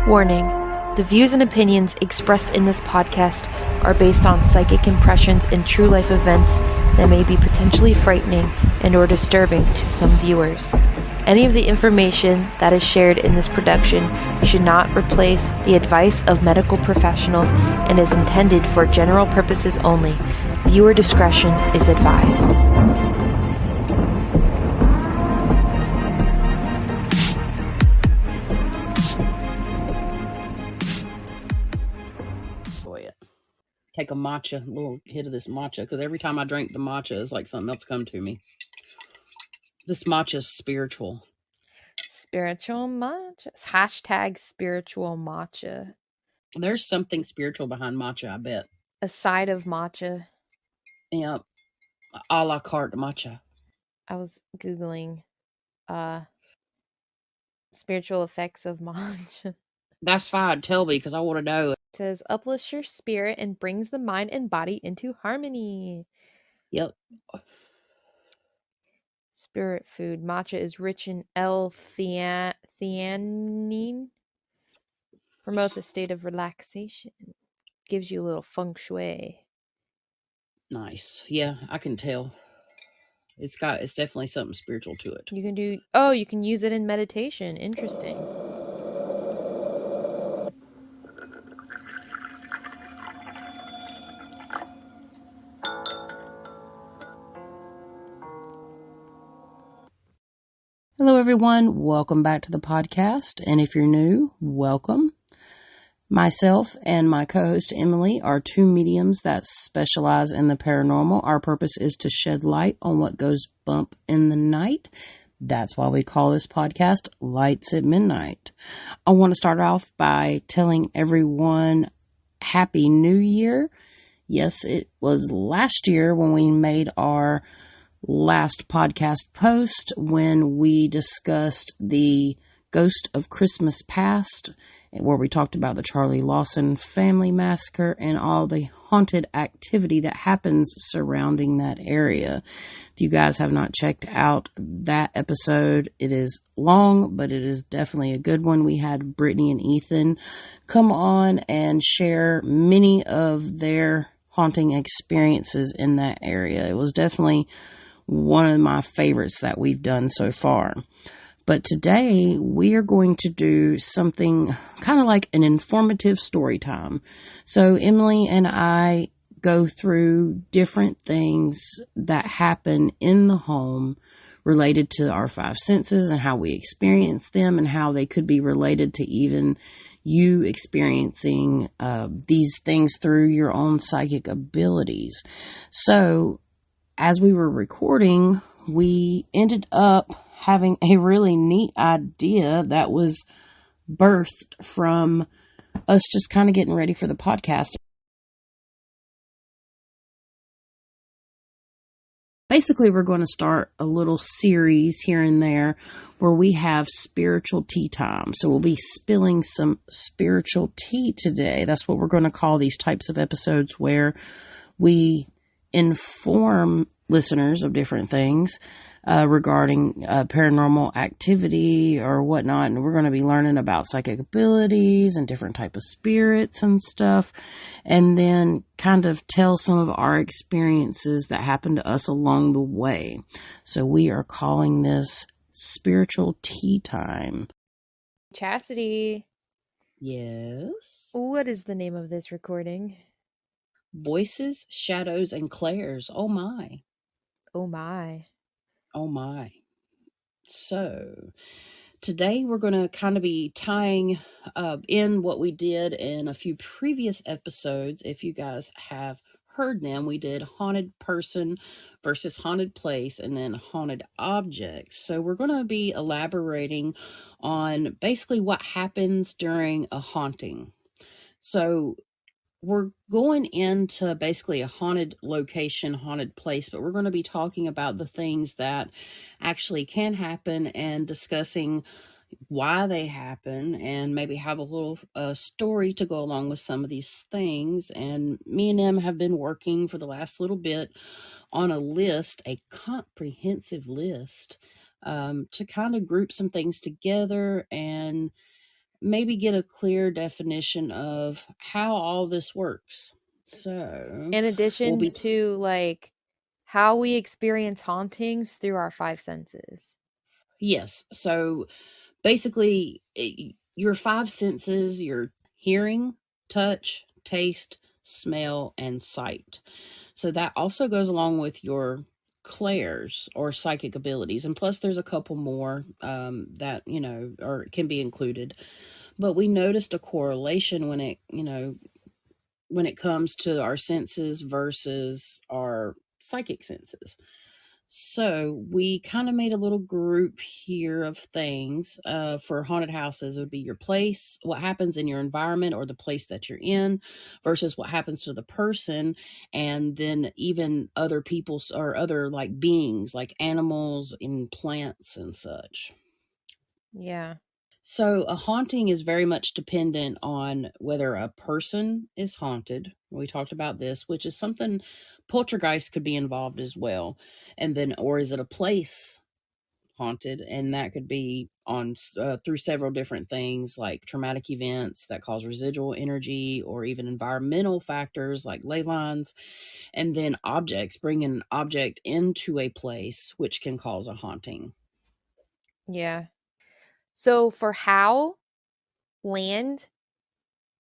Warning: the views and opinions expressed in this podcast are based on psychic impressions and true life events that may be potentially frightening and or disturbing to some viewers. Any of the information that is shared in this production should not replace the advice of medical professionals and is intended for general purposes only. Viewer discretion is advised. Take a little hit of this matcha, because every time I drink the matcha, it's like something else come to me. This matcha is spiritual. Spiritual matcha. Hashtag spiritual matcha. There's something spiritual behind matcha, I bet. A side of matcha. Yeah, a la carte matcha. I was Googling spiritual effects of matcha. That's fine. Tell me, because I want to know. It says uplifts your spirit and brings the mind and body into harmony. Yep. Spirit food. Matcha is rich in L-theanine. Promotes a state of relaxation. Gives you a little feng shui. Nice. Yeah, I can tell. It's definitely something spiritual to it. You can use it in meditation. Interesting. Hello, everyone. Welcome back to the podcast. And if you're new, welcome. Myself and my co-host Emily are two mediums that specialize in the paranormal. Our purpose is to shed light on what goes bump in the night. That's why we call this podcast Lights at Midnight. I want to start off by telling everyone Happy New Year. Yes, it was last year when we made our last podcast post when we discussed the Ghost of Christmas Past, where we talked about the Charlie Lawson family massacre and all the haunted activity that happens surrounding that area. If you guys have not checked out that episode, it is long, but it is definitely a good one. We had Brittany and Ethan come on and share many of their haunting experiences in that area. It was definitely one of my favorites that we've done so far. But today we are going to do something kind of like an informative story time. So Emily and I go through different things that happen in the home related to our five senses and how we experience them and how they could be related to even you experiencing these things through your own psychic abilities. So as we were recording, we ended up having a really neat idea that was birthed from us just kind of getting ready for the podcast. Basically, we're going to start a little series here and there where we have spiritual tea time. So we'll be spilling some spiritual tea today. That's what we're going to call these types of episodes, where we inform listeners of different things regarding paranormal activity or whatnot. And we're going to be learning about psychic abilities and different type of spirits and stuff. And then kind of tell some of our experiences that happened to us along the way. So we are calling this spiritual tea time. Chastity. Yes? What is the name of this recording? Voices, Shadows, and Clairs. Oh my. Oh my. Oh my. So today we're going to kind of be tying in what we did in a few previous episodes. If you guys have heard them, we did haunted person versus haunted place and then haunted objects. So we're going to be elaborating on basically what happens during a haunting. So we're going into basically a haunted location, haunted place, but we're going to be talking about the things that actually can happen and discussing why they happen and maybe have a little story to go along with some of these things. And me and Em have been working for the last little bit on a list, a comprehensive list, to kind of group some things together and maybe get a clear definition of how all this works. So, In we'll addition be to like how we experience hauntings through our five senses. yes. So, basically, your five senses, your hearing, touch, taste, smell, and sight. So that also goes along with your clairs or psychic abilities. And plus, there's a couple more that, or can be included. But we noticed a correlation when it comes to our senses versus our psychic senses. So we kind of made a little group here of things for haunted houses. It would be your place, what happens in your environment or the place that you're in, versus what happens to the person, and then even other people's or other like beings, like animals and plants and such. Yeah. So a haunting is very much dependent on whether a person is haunted. We talked about this, which is something poltergeist could be involved as well. And then, or is it a place haunted? And that could be on through several different things like traumatic events that cause residual energy, or even environmental factors like ley lines, and then objects, bringing an object into a place, which can cause a haunting. Yeah. So for how land,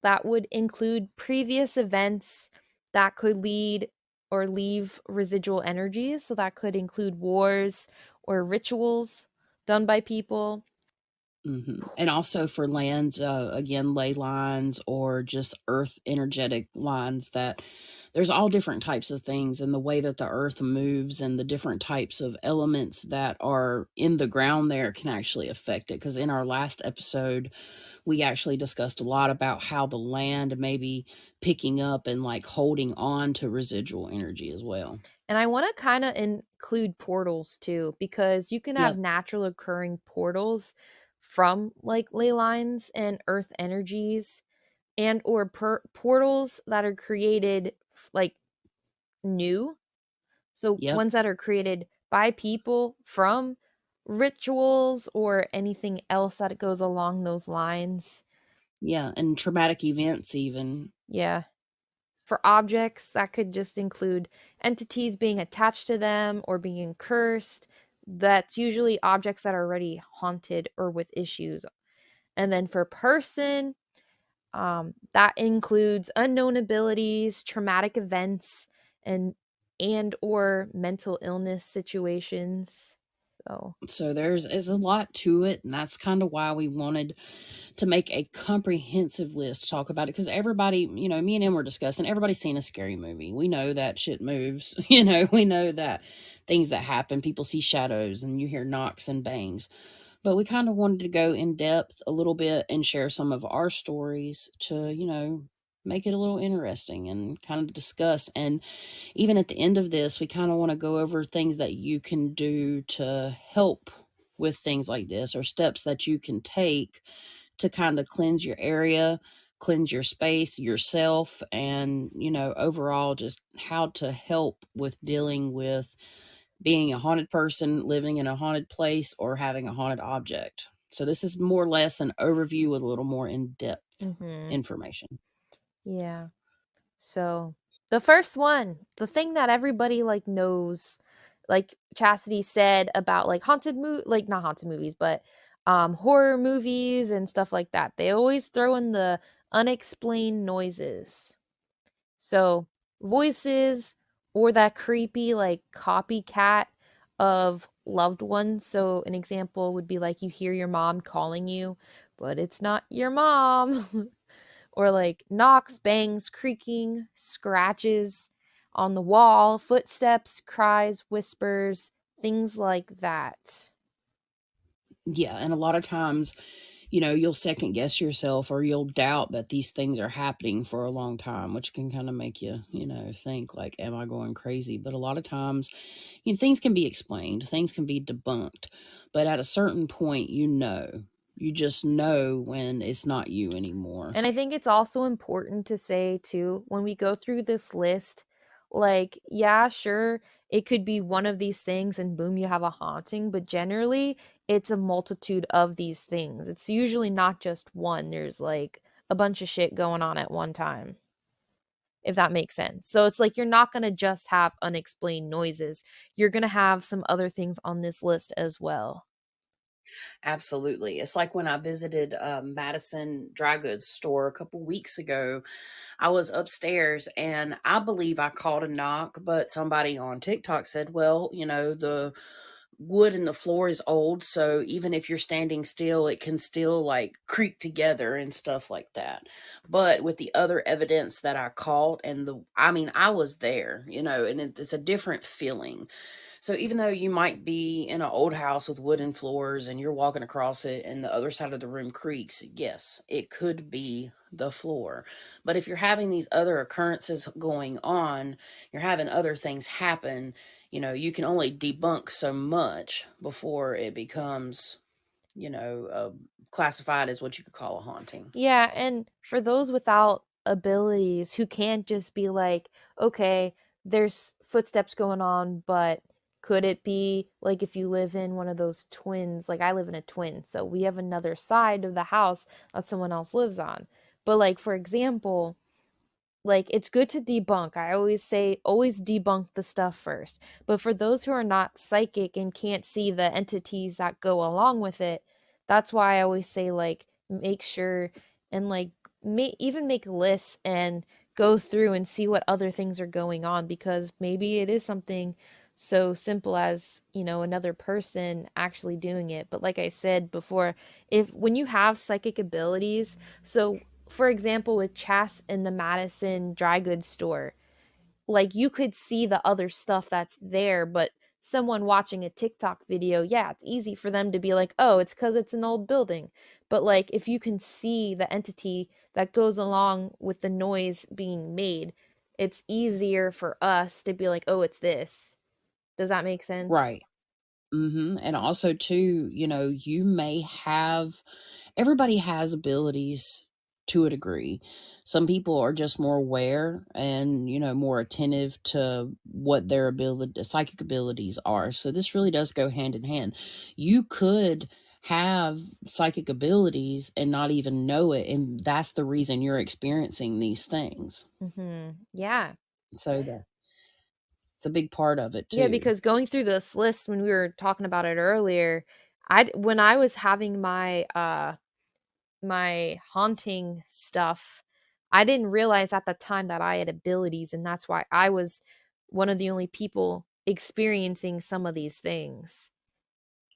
that would include previous events that could lead or leave residual energies. So that could include wars or rituals done by people. And also for lands, again, ley lines or just earth energetic lines, that there's all different types of things, and the way that the earth moves and the different types of elements that are in the ground there can actually affect it. Because in our last episode, we actually discussed a lot about how the land may be picking up and like holding on to residual energy as well. And I want to kind of include portals too, because you can have Yep. natural occurring portals from like ley lines and earth energies, and or portals that are created like new. So Yep. ones that are created by people from rituals or anything else that goes along those lines. Yeah. And traumatic events, even. Yeah. For objects, that could just include entities being attached to them or being cursed. That's usually objects that are already haunted or with issues. And then for person, that includes unknown abilities, traumatic events, and or mental illness situations. So, So there's is a lot to it, and that's kind of why we wanted to make a comprehensive list to talk about it, because everybody, me and him were discussing, everybody's seen a scary movie. We know that shit moves. We know that things that happen, people see shadows and you hear knocks and bangs. But we kind of wanted to go in depth a little bit and share some of our stories to, make it a little interesting and kind of discuss. And even at the end of this, we kind of want to go over things that you can do to help with things like this, or steps that you can take to kind of cleanse your area, cleanse your space, yourself, and, overall just how to help with dealing with being a haunted person, living in a haunted place, or having a haunted object. So this is more or less an overview with a little more in-depth mhm. information. Yeah. So, the first one, the thing that everybody like knows, like Chastity said about like like not haunted movies, but horror movies and stuff like that. They always throw in the unexplained noises. So, voices or that creepy like copycat of loved ones. So, an example would be like you hear your mom calling you, but it's not your mom. Or like knocks, bangs, creaking, scratches on the wall, footsteps, cries, whispers, things like that. Yeah, and a lot of times, you'll second guess yourself, or you'll doubt that these things are happening for a long time, which can kind of make you, think like, am I going crazy? But a lot of times, things can be explained, things can be debunked. But at a certain point, you just know when it's not you anymore. And I think it's also important to say too, when we go through this list, Like, yeah, sure, it could be one of these things and boom, you have a haunting, but generally it's a multitude of these things. It's usually not just one. There's like a bunch of shit going on at one time, if that makes sense. So it's like you're not going to just have unexplained noises. You're going to have some other things on this list as well. Absolutely. It's like when I visited Madison Dry Goods store a couple weeks ago. I was upstairs and I believe I called a knock, but somebody on TikTok said, well, the wood in the floor is old, so even if you're standing still, it can still like creak together and stuff like that. But with the other evidence that I caught, and I was there, and it's a different feeling. So even though you might be in an old house with wooden floors and you're walking across it and the other side of the room creaks, yes, it could be the floor. But if you're having these other occurrences going on, you're having other things happen, you can only debunk so much before it becomes, classified as what you could call a haunting. Yeah, and for those without abilities who can't just be like, okay, there's footsteps going on, but could it be like if you live in one of those twins? Like I live in a twin, so we have another side of the house that someone else lives on. But like for example, like it's good to debunk. I always say always debunk the stuff first. But for those who are not psychic and can't see the entities that go along with it, that's why I always say like make sure and like even make lists and go through and see what other things are going on, because maybe it is something so simple as, another person actually doing it. But like I said before, if when you have psychic abilities, so for example, with Chas in the Madison dry goods store, like you could see the other stuff that's there, but someone watching a TikTok video, yeah, it's easy for them to be like, oh, it's because it's an old building. But like if you can see the entity that goes along with the noise being made, it's easier for us to be like, oh, it's this. Does that make sense? Right. And also too, you may have everybody has abilities to a degree. Some people are just more aware and, more attentive to what their psychic abilities are. So this really does go hand in hand. You could have psychic abilities and not even know it, and that's the reason you're experiencing these things. Yeah. So it's a big part of it Yeah, too. because going through this list when we were talking about it earlier, I when I was having my haunting stuff, I didn't realize at the time that I had abilities, and that's why I was one of the only people experiencing some of these things.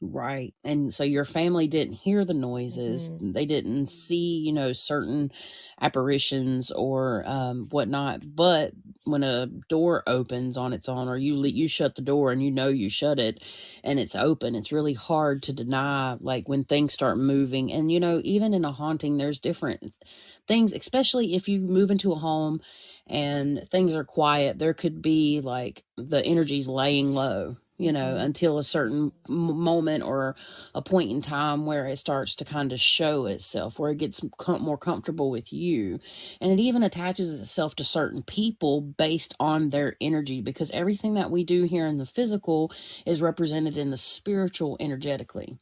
Right. And so your family didn't hear the noises. Mhm. They didn't see, certain apparitions or whatnot. But when a door opens on its own, or you shut the door and you shut it and it's open, it's really hard to deny. Like when things start moving, and even in a haunting, there's different things. Especially if you move into a home and things are quiet, there could be like the energy's laying low, Mhm. until a certain moment or a point in time where it starts to kind of show itself, where it gets more comfortable with you. And it even attaches itself to certain people based on their energy, because everything that we do here in the physical is represented in the spiritual energetically.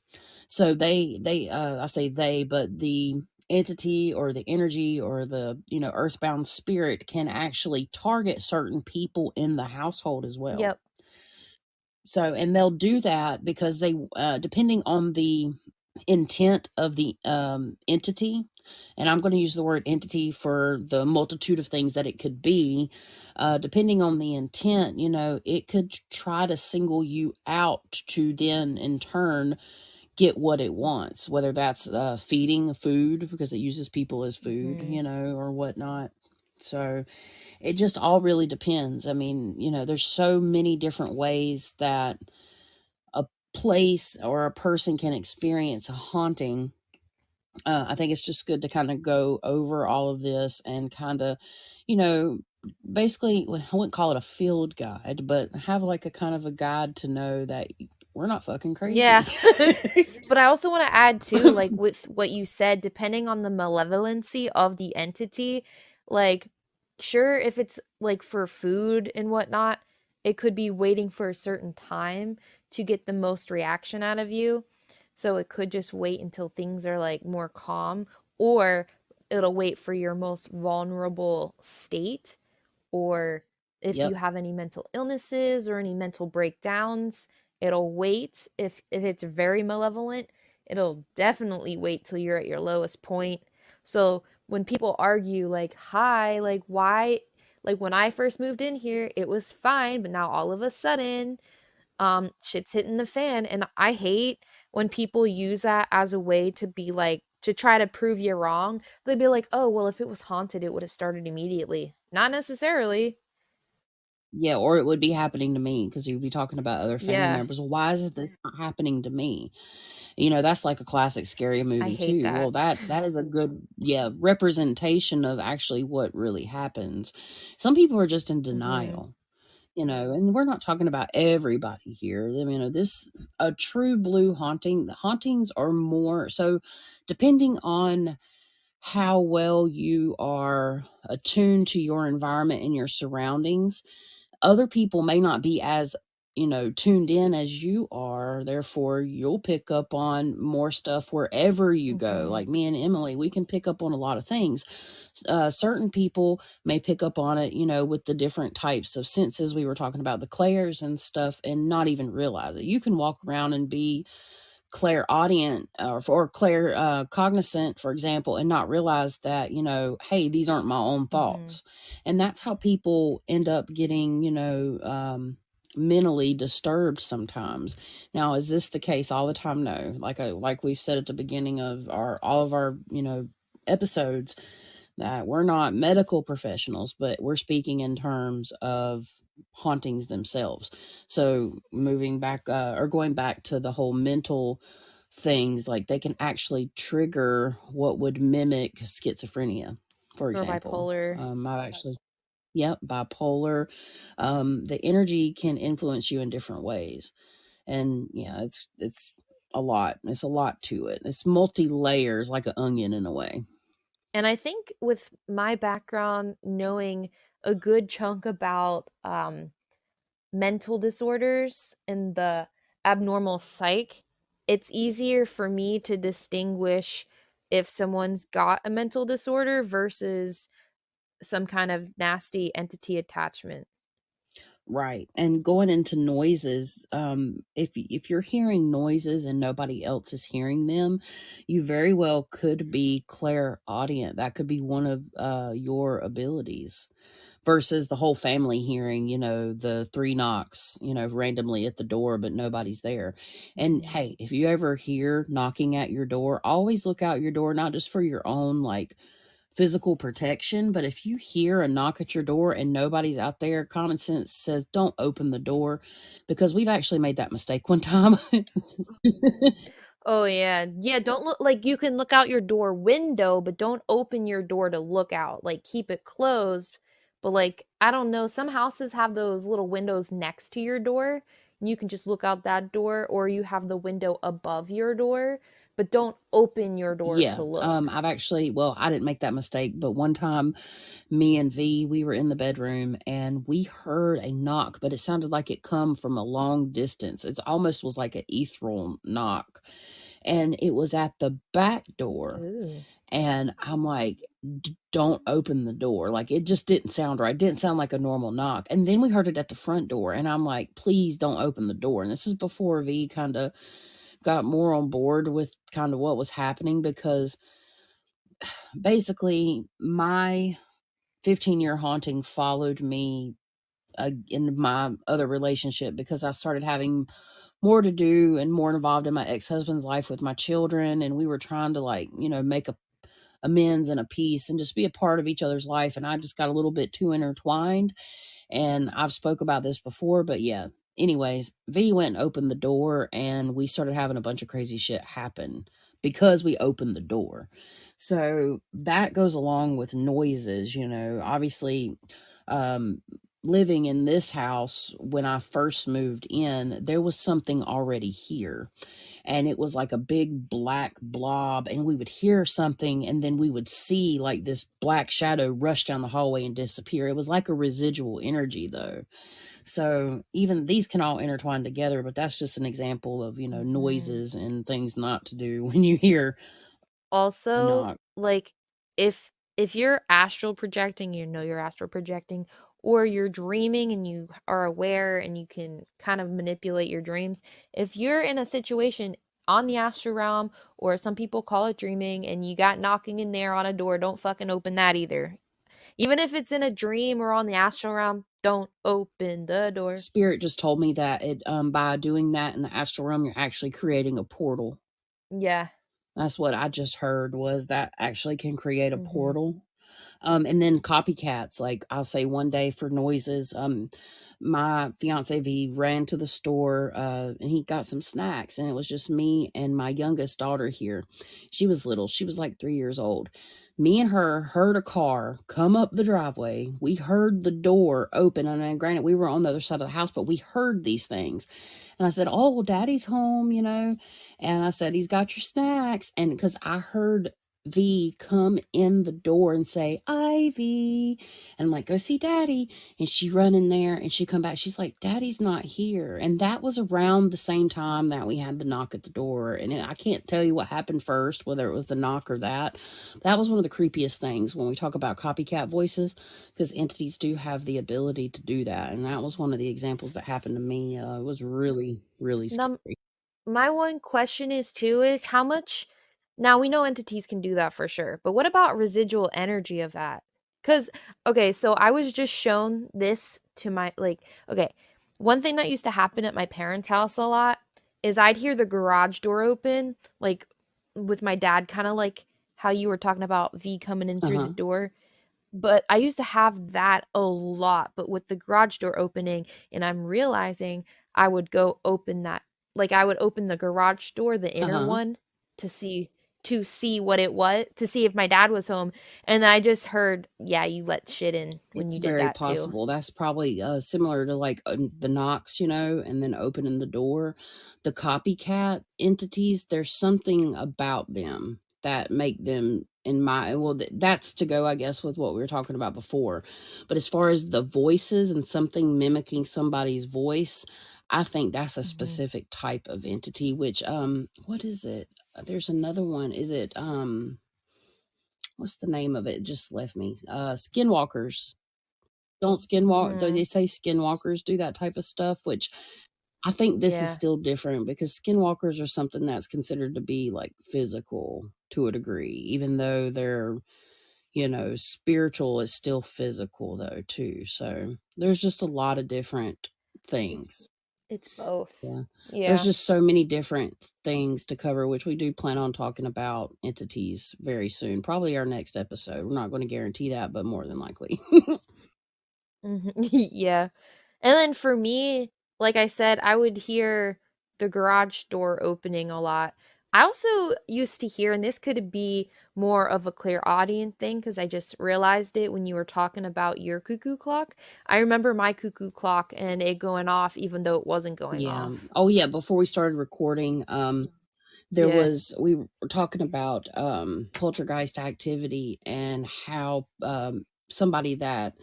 So I say they, but the entity or the energy or the, earthbound spirit can actually target certain people in the household as well. Yep. So, and they'll do that because depending on the intent of the entity, and I'm going to use the word entity for the multitude of things that it could be, depending on the intent, it could try to single you out to then in turn get what it wants, whether that's feeding food because it uses people as food, Mhm. or whatnot. So it just all really depends. I mean, there's so many different ways that a place or a person can experience a haunting. I think it's just good to kind of go over all of this and kind of, you know, basically, well, I wouldn't call it a field guide, but have like a kind of a guide to know that we're not fucking Yeah. crazy. But I also want to add too, like with what you said, depending on the malevolency of the entity, like sure, if it's like for food and whatnot, it could be waiting for a certain time to get the most reaction out of you. So it could just wait until things are like more calm, or it'll wait for your most vulnerable state, or if you Yep. have any mental illnesses or any mental breakdowns, it'll wait. If it's very malevolent, it'll definitely wait till you're at your lowest point. So when people argue like, "Hi, like why, like when I first moved in here, it was fine, but now all of a sudden shit's hitting the fan," and I hate when people use that as a way to be like, to try to prove you wrong. They'd be like, "Oh, well, if it was haunted, it would have started immediately." Not necessarily. Yeah, or it would be happening to me because you'd be talking about other family Yeah, members. Well, why is this not happening to me? That's like a classic scary I movie hate too. Well, that. that is a good, yeah, representation of actually what really happens. Some people are just in Mhm. denial, and we're not talking about everybody here. This a true blue haunting. The hauntings are more so depending on how well you are attuned to your environment and your surroundings. Other people may not be as tuned in as you are, therefore you'll pick up on more stuff wherever you go. Mhm. Like me and Emily, we can pick up on a lot of things. Certain people may pick up on it, with the different types of senses we were talking about, the clairs and stuff, and not even realize it. You can walk around and be clairaudient or clair cognizant, for example, and not realize that, hey, these aren't my own Mhm. thoughts. And that's how people end up getting, mentally disturbed sometimes. Now, is this the case all the time? No. Like we've said at the beginning of all of our, episodes, that we're not medical professionals, but we're speaking in terms of hauntings themselves. So moving back or going back to the whole mental things, like they can actually trigger what would mimic schizophrenia, for Or example. bipolar. I've actually, yep, bipolar. The energy can influence you in different ways. And yeah, it's a lot. It's a lot to it. It's multi layers, like an onion in a way. And I think with my background, knowing a good chunk about mental disorders and the abnormal psych, it's easier for me to distinguish if someone's got a mental disorder versus some kind of nasty entity attachment. Right. And going into noises, if you're hearing noises and nobody else is hearing them, you very well could be clairaudient. That could be one of your abilities versus the whole family hearing, the three knocks, randomly at the door, but nobody's there. And Mhm. hey, if you ever hear knocking at your door, always look out your door, not just for your own like physical protection, but if you hear a knock at your door and nobody's out there, common sense says don't open the door, because we've actually made that mistake one time. Oh yeah. Yeah, don't look, like you can look out your door window, but don't open your door to look out. Like keep it closed. But like I don't know, some houses have those little windows next to your door, and you can just look out that door, or you have the window above your door, but don't open your door Yeah, to look. I've actually, well, I didn't make that mistake, but one time me and V, we were in the bedroom and we heard a knock, but it sounded like it come from a long distance. It almost was like an ethereal knock, and it was at the back door. Ooh. And I'm like, Don't open the door." Like, it just didn't sound right. It didn't sound like a normal knock. And then we heard it at the front door, and I'm like, "Please don't open the door." And this is before V kind of got more on board with kind of what was happening, because basically my 15-year haunting followed me in my other relationship, because I started having more to do and more involved in my ex-husband's life with my children, and we were trying to, like, make a amends and a peace and just be a part of each other's life, and I just got a little bit too intertwined. And I've spoke about this before, but yeah, anyways, V went and opened the door and we started having a bunch of crazy shit happen because we opened the door. So that goes along with noises, obviously. um Living in this house, when I first moved in, there was something already here. and it was like a big black blob, and we would hear something, and then we would see like this black shadow rush down the hallway and disappear. It was like a residual energy though. So even these can all intertwine together, but that's just an example of, Mhm. noises and things not to do when you hear a Also, knock. like, if you're astral projecting, you know you're astral projecting, or you're dreaming and you are aware and you can kind of manipulate your dreams. If you're in a situation on the astral realm, or some people call it dreaming, and you got knocking in there on a door, don't fucking open that either. Even if it's in a dream or on the astral realm, don't open the door. Spirit just told me that by doing that in the astral realm, you're actually creating a portal. Yeah. That's what I just heard, was that actually can create a Mhm. portal. And then copycats, like I'll say one day for noises, my fiance V ran to the store, and he got some snacks, and it was just me and my youngest daughter here. She was little. She was like 3 years old. Me and her heard a car come up the driveway. We heard the door open. And then granted, we were on the other side of the house, but we heard these things. And I said, "Oh, well, Daddy's home, you know." And I said, "He's got your snacks." And because I heard V come in the door and say, "Ivy," and I'm like, "Go see Daddy." And she run in there and she come back. She's like, "Daddy's not here." And that was around the same time that we had the knock at the door. And I can't tell you what happened first, whether it was the knock or that. That was one of the creepiest things when we talk about copycat voices, because entities do have the ability to do that. And that was one of the examples that happened to me. It was really, really Now, scary. my one question is too is how much, now we know entities can do that for sure, but what about residual energy of that? Cuz okay, so I was just shown this to my like okay, one thing that used to happen at my parents' house a lot is I'd hear the garage door open like with my dad, kind of like how you were talking about V coming in through the Uh-huh. door. But I used to have that a lot, but with the garage door opening, and I'm realizing I would go open that, like, I would open the garage door, the inner Uh-huh. one, to see what it was, to see if my dad was home, and I just heard, "Yeah, you let shit in when It's you did very that too." possible. That's probably similar to like the knocks, and then opening the door. The copycat entities, there's something about them that make them in my well, that's to go, I guess, with what we were talking about before. But as far as the voices and something mimicking somebody's voice, I think that's a Mhm. specific type of entity. Which what is it? There's another one. Is it what's the name of it? It just left me. Skinwalkers. Don't skinwalk do Mhm. they say skinwalkers do that type of stuff? Which I think this is Yeah. still different, because skinwalkers are something that's considered to be, like, physical to a degree, even though they're, spiritual is still physical though too, so there's just a lot of different things. It's both. Yeah. There's Yeah. just so many different things to cover, which we do plan on talking about entities very soon, probably our next episode. We're not gonna guarantee that, but more than likely. Mhm. Yeah. And then for me, like I said, I would hear the garage door opening a lot. I also used to hear, and this could be more of a clairaudient thing because I just realized it when you were talking about your cuckoo clock. I remember my cuckoo clock and it going off even though it wasn't going Yeah. off. Oh, yeah, before we started recording, Yeah. we were talking about poltergeist activity, and how somebody that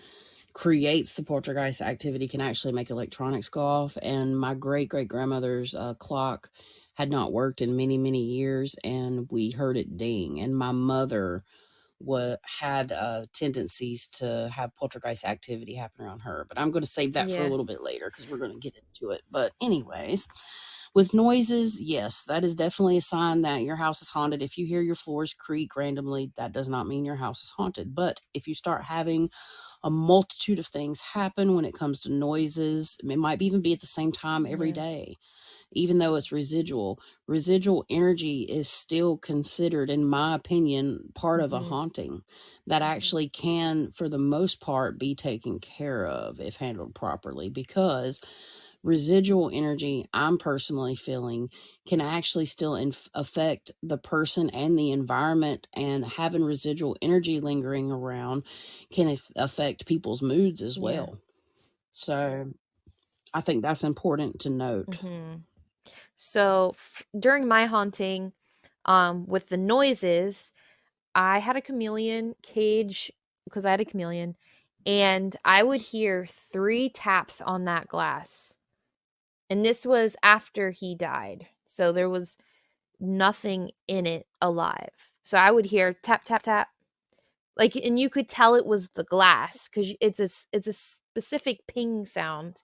creates the poltergeist activity can actually make electronics go off. And my great great grandmother's clock had not worked in many many years, and we heard it ding. And my mother had tendencies to have poltergeist activity happen around her, but I'm going to save that for a Yeah. little bit later because we're going to get into it. But anyways, with noises, yes, that is definitely a sign that your house is haunted. If you hear your floors creak randomly, that does not mean your house is haunted. But if you start having a multitude of things happen when it comes to noises, it might even be at the same time every Yeah. day, even though it's residual energy is still considered, in my opinion, part of a Mhm. haunting that actually can, for the most part, be taken care of if handled properly. Because residual energy, I'm personally feeling, can actually still affect the person and the environment, and having residual energy lingering around can affect people's moods as Yeah. well. So I think that's important to note. Mhm. So during my haunting, with the noises, I had a chameleon cage because I had a chameleon, and I would hear 3 taps on that glass. And this was after he died. So there was nothing in it alive. So I would hear tap tap tap. Like, and you could tell it was the glass cuz it's a specific ping sound.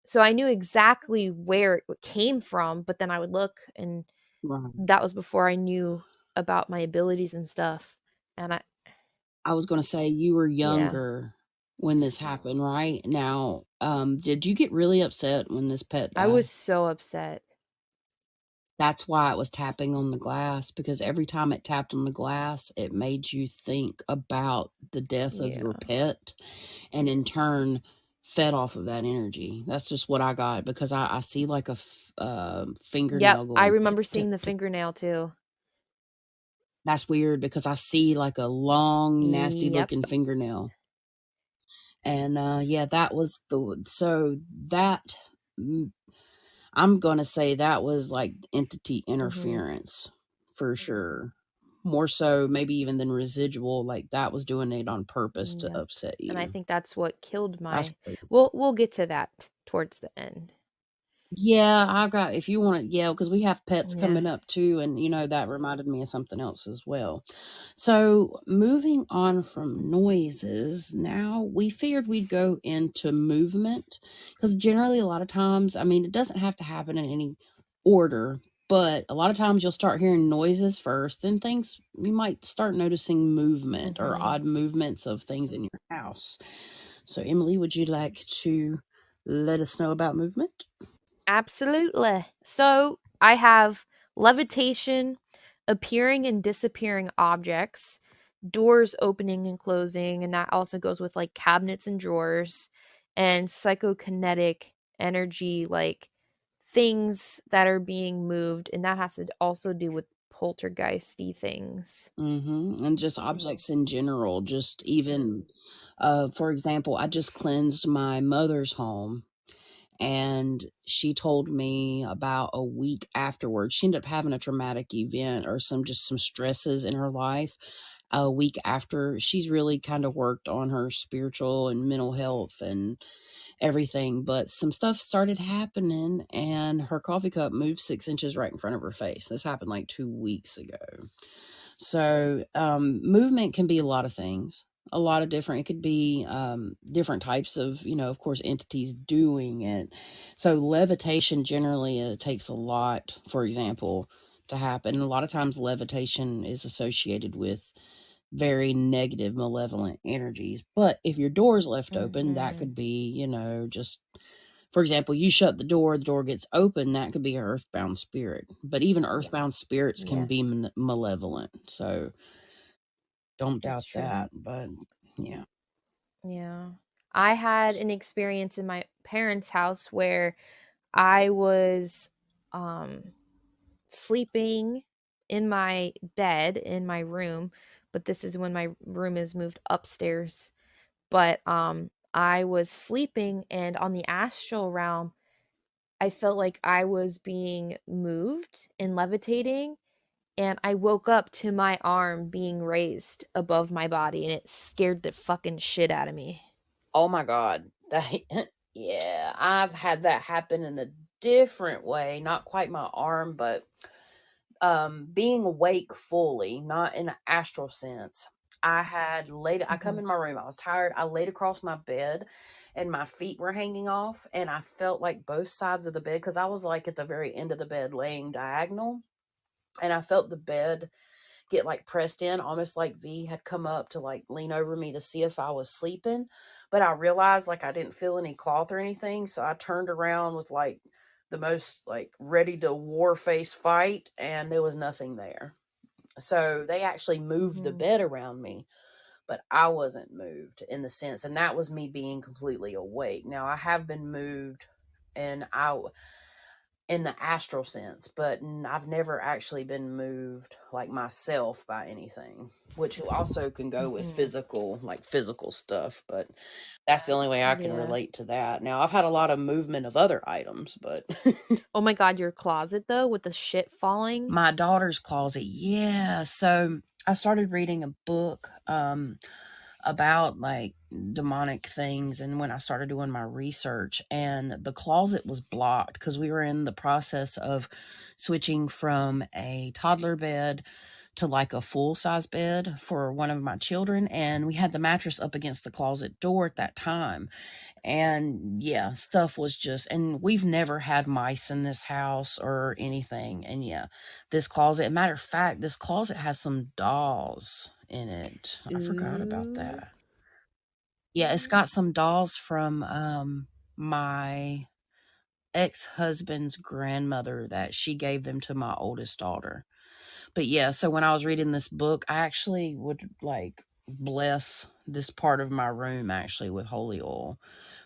So I knew exactly where it came from, but then I would look, and Right. that was before I knew about my abilities and stuff. And I was going to say you were yeah, younger when this happened, right? Now, did you get really upset when this pet I died? was so upset. That's why it was tapping on the glass, because every time it tapped on the glass, it made you think about the death of your Yeah. pet and in turn fed off of that energy. That's just what I got because I see like a Yep, fingernail I going tick, remember tick, seeing the tick. fingernail too. That's weird because I see like a long, nasty Yep. looking fingernail. And yeah, that was that mm, I'm gonna say that was like entity Mhm. interference for sure. More so, maybe even than residual. Like that was doing it on purpose to Yep. upset And I you. think that's what killed That's my crazy. we'll get to that towards the end. Yeah, I got if you want to, yeah, because we have pets Yeah. coming up too, and that reminded me of something else as well. So, moving on from noises, now we figured we'd go into movement because generally, a lot of times, I mean, it doesn't have to happen in any order, but a lot of times you'll start hearing noises first, then things you might start noticing movement or Mhm. odd movements of things in your house. So, Emily, would you like to let us know about movement? Absolutely. So, I have levitation, appearing and disappearing objects, doors opening and closing, and that also goes with like cabinets and drawers, and psychokinetic energy, like things that are being moved, and that has to also do with poltergeisty things. And just objects in general, just even, for example, I just cleansed my mother's home, and she told me about a week afterwards. She ended up having a traumatic event or some stresses in her life. A week after, she's really kind of worked on her spiritual and mental health and everything, but some stuff started happening, and her coffee cup moved 6 inches right in front of her face. This happened like 2 weeks ago. So, movement can be a lot of things, a lot of different, it could be different types of, of course, entities doing it. So, levitation generally takes a lot, for example, to happen. And a lot of times, levitation is associated with very negative, malevolent energies. But if your door's left open, that Mhm. could be, just for example, you shut the door gets open, that could be an earthbound spirit. But even earthbound spirits can Yeah, be malevolent. So don't that's doubt true. that. But yeah. Yeah. I had an experience in my parents' house where I was um sleeping in my bed in my room, but this is when my room is moved upstairs. But I was sleeping, and on the astral realm, I felt like I was being moved and levitating, and I woke up to my arm being raised above my body, and it scared the fucking shit out of me. Oh my God. That, yeah, I've had that happen in a different way. Not quite my arm, but being awake fully, not in an astral sense. I come Mhm. in my room, I was tired, I laid across my bed and my feet were hanging off, and I felt like both sides of the bed, because I was like at the very end of the bed laying diagonal, and I felt the bed get like pressed in, almost like V had come up to like lean over me to see if I was sleeping. But I realized like I didn't feel any cloth or anything. So I turned around with like the most like ready to war face fight, and there was nothing there. So they actually moved the Mhm. bed around me, but I wasn't moved in the sense, and that was me being completely awake. Now I have been moved, and in the astral sense, but I've never actually been moved like myself by anything, which also can go with Mm-hmm. physical stuff, but that's the only way I can Yeah. relate to that. Now, I've had a lot of movement of other items, but Oh my God, your closet though, with the shit falling. my daughter's closet, yeah. So I started reading a book about like demonic things, and when I started doing my research, and the closet was blocked because we were in the process of switching from a toddler bed to like a full size bed for one of my children, and we had the mattress up against the closet door at that time. And yeah, stuff was just, and we've never had mice in this house or anything. And yeah, this closet, matter of fact, this closet has some dolls in it. I forgot about Ooh. that. Yeah, it's got some dolls from my ex-husband's grandmother that she gave them to my oldest daughter. But yeah, so when I was reading this book, I actually would like bless this part of my room actually with holy oil,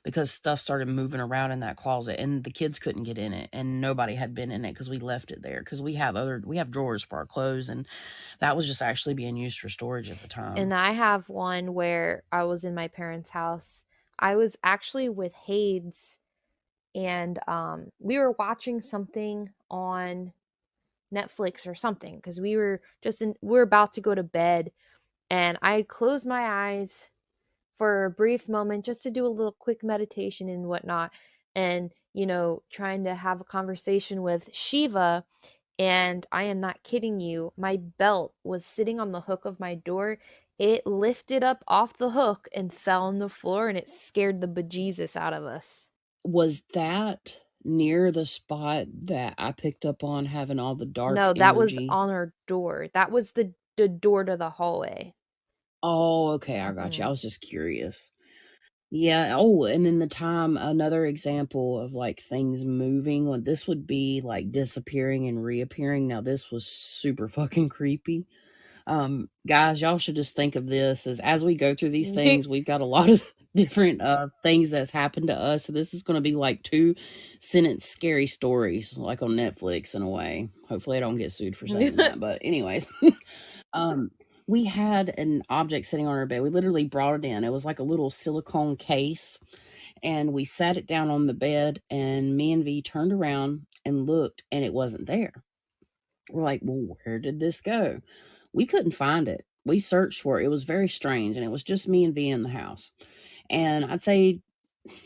because stuff started moving around in that closet and the kids couldn't get in it, and nobody had been in it because we left it there, because we have drawers for our clothes, and that was just actually being used for storage at the time. And I have one where I was in my parents' house. I was actually with Hades, and we were watching something on Netflix or something, because we were about to go to bed, and I had closed my eyes for a brief moment just to do a little quick meditation and whatnot, and trying to have a conversation with Shiva. And I am not kidding you, my belt was sitting on the hook of my door. It lifted up off the hook and fell on the floor, and it scared the bejesus out of us. Was that near the spot that I picked up on having all the dark No, that was energy? on our door. That was the door to the hallway. Oh, okay, I got you. I Mhm. was just curious. Yeah. Oh, and then another example of like things moving. Well, this would be like disappearing and reappearing. Now, this was super fucking creepy. Guys, y'all should just think of this as we go through these things, we've got a lot of different things that's happened to us. So this is going to be like 2 sentence scary stories, like on Netflix in a way. Hopefully, I don't get sued for saying that. But anyways, um, we had an object sitting on our bed. We literally brought it in. It was like a little silicone case, and we sat it down on the bed. And me and V turned around and looked, and it wasn't there. We're like, well, where did this go? We couldn't find it. We searched for it. It was very strange, and it was just me and V in the house. And I'd say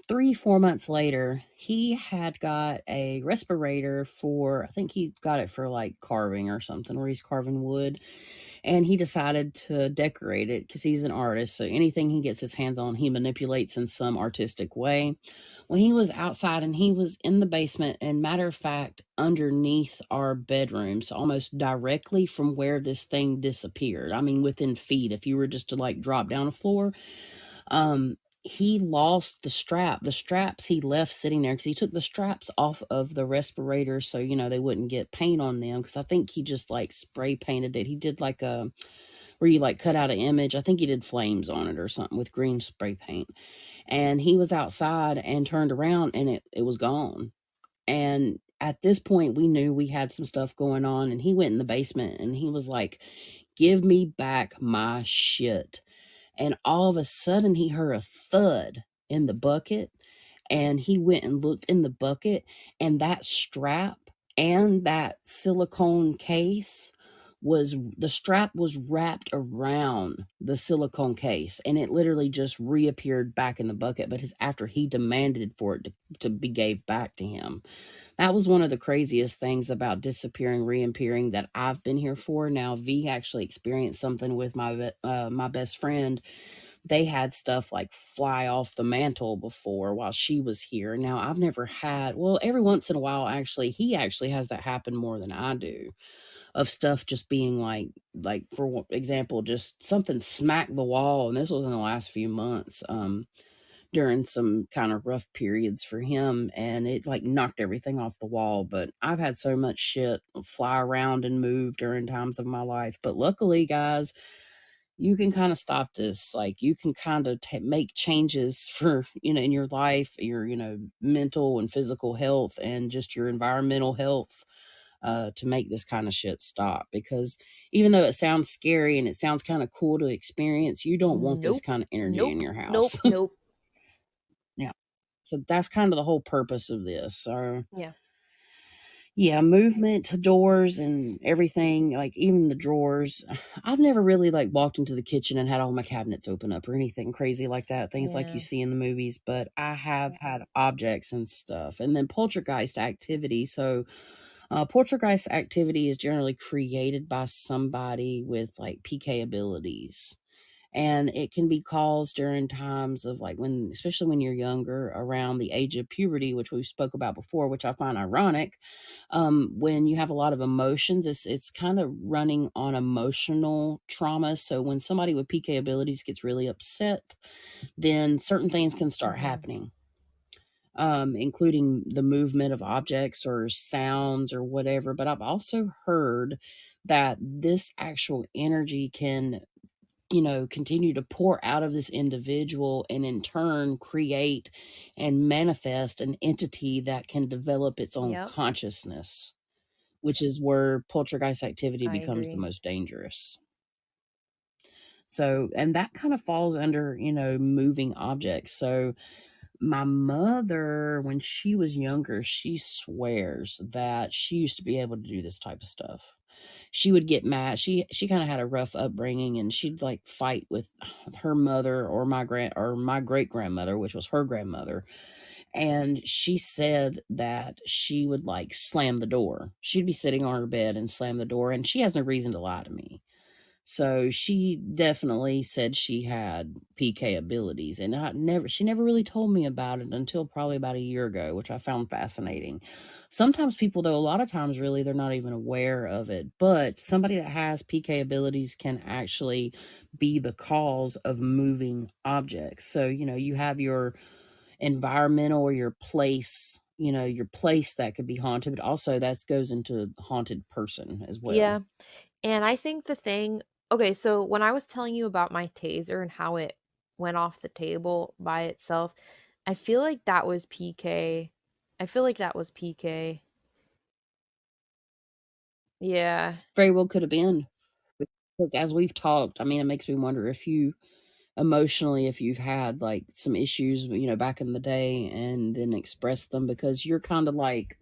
3, 4 months later, he had got a respirator for, I think he got it for like carving or something, where he's carving wood. And he decided to decorate it because he's an artist. So anything he gets his hands on, he manipulates in some artistic way. Well, he was outside and he was in the basement, and matter of fact, underneath our bedrooms, almost directly from where this thing disappeared. I mean, within feet, if you were just to like drop down a floor. He lost the straps he left sitting there, because he took the straps off of the respirator so they wouldn't get paint on them, because I think he just like spray painted it. He did like a where you like cut out an image. I think he did flames on it or something with green spray paint. And he was outside and turned around, and it was gone. And at this point, we knew we had some stuff going on, and he went in the basement and he was like, "Give me back my shit." And all of a sudden, he heard a thud in the bucket, and he went and looked in the bucket, and that strap and that silicone case was the strap was wrapped around the silicone case, and it literally just reappeared back in the bucket, but his after he demanded for it to be gave back to him. That was one of the craziest things about disappearing, reappearing that I've been here for. Now, V actually experienced something with my best friend. They had stuff like fly off the mantle before while she was here. Now, I've never had, well, every once in a while, actually, he actually has that happen more than I do, of stuff just being like for example, just something smacked the wall, and this was in the last few months. During some kind of rough periods for him, and it like knocked everything off the wall. But I've had so much shit fly around and move during times of my life. But luckily, guys, you can kind of stop this. Like, you can kind of make changes for, in your life, your, mental and physical health and just your environmental health, to make this kind of shit stop. Because even though it sounds scary and it sounds kind of cool to experience, you don't want this Nope. kind of energy in Nope. your Nope. house. Nope. Yeah. So that's kind of the whole purpose of this. So Yeah. yeah, movement to doors and everything, like even the drawers. I've never really like walked into the kitchen and had all my cabinets open up or anything crazy like that, things like you Yeah. see in the movies, but I have had objects and stuff. And then poltergeist activity. So, poltergeist activity is generally created by somebody with like PK abilities, and it can be caused during times of like when, especially when you're younger, around the age of puberty, which we spoke about before, which I find ironic. When you have a lot of emotions, it's kind of running on emotional trauma. So when somebody with PK abilities gets really upset, then certain things can start Mm-hmm. happening, including the movement of objects or sounds or whatever. But I've also heard that this actual energy can, continue to pour out of this individual and in turn create and manifest an entity that can develop its own Yep. consciousness, which is where poltergeist activity I becomes the agree. most dangerous. So, and that kind of falls under, moving objects. So, my mother, when she was younger, she swears that she used to be able to do this type of stuff. She would get mad. She kind of had a rough upbringing, and she'd like fight with her mother or my great grandmother, which was her grandmother. And she said that she would like slam the door. She'd be sitting on her bed and slam the door, and she has no reason to lie to me. So she definitely said she had PK abilities, and she never really told me about it until probably about a year ago, which I found fascinating. Sometimes people, though, a lot of times really they're not even aware of it, but somebody that has PK abilities can actually be the cause of moving objects. So, you have your environmental or your place that could be haunted, but also that goes into haunted person as well. Yeah. And I think the thing, okay, so when I was telling you about my taser and how it went off the table by itself, I feel like that was PK. I feel like that was PK. Yeah. Very well could have been. Because as we've talked, I mean, it makes me wonder if you emotionally, if you've had like some issues, back in the day and then expressed them, because you're kind of like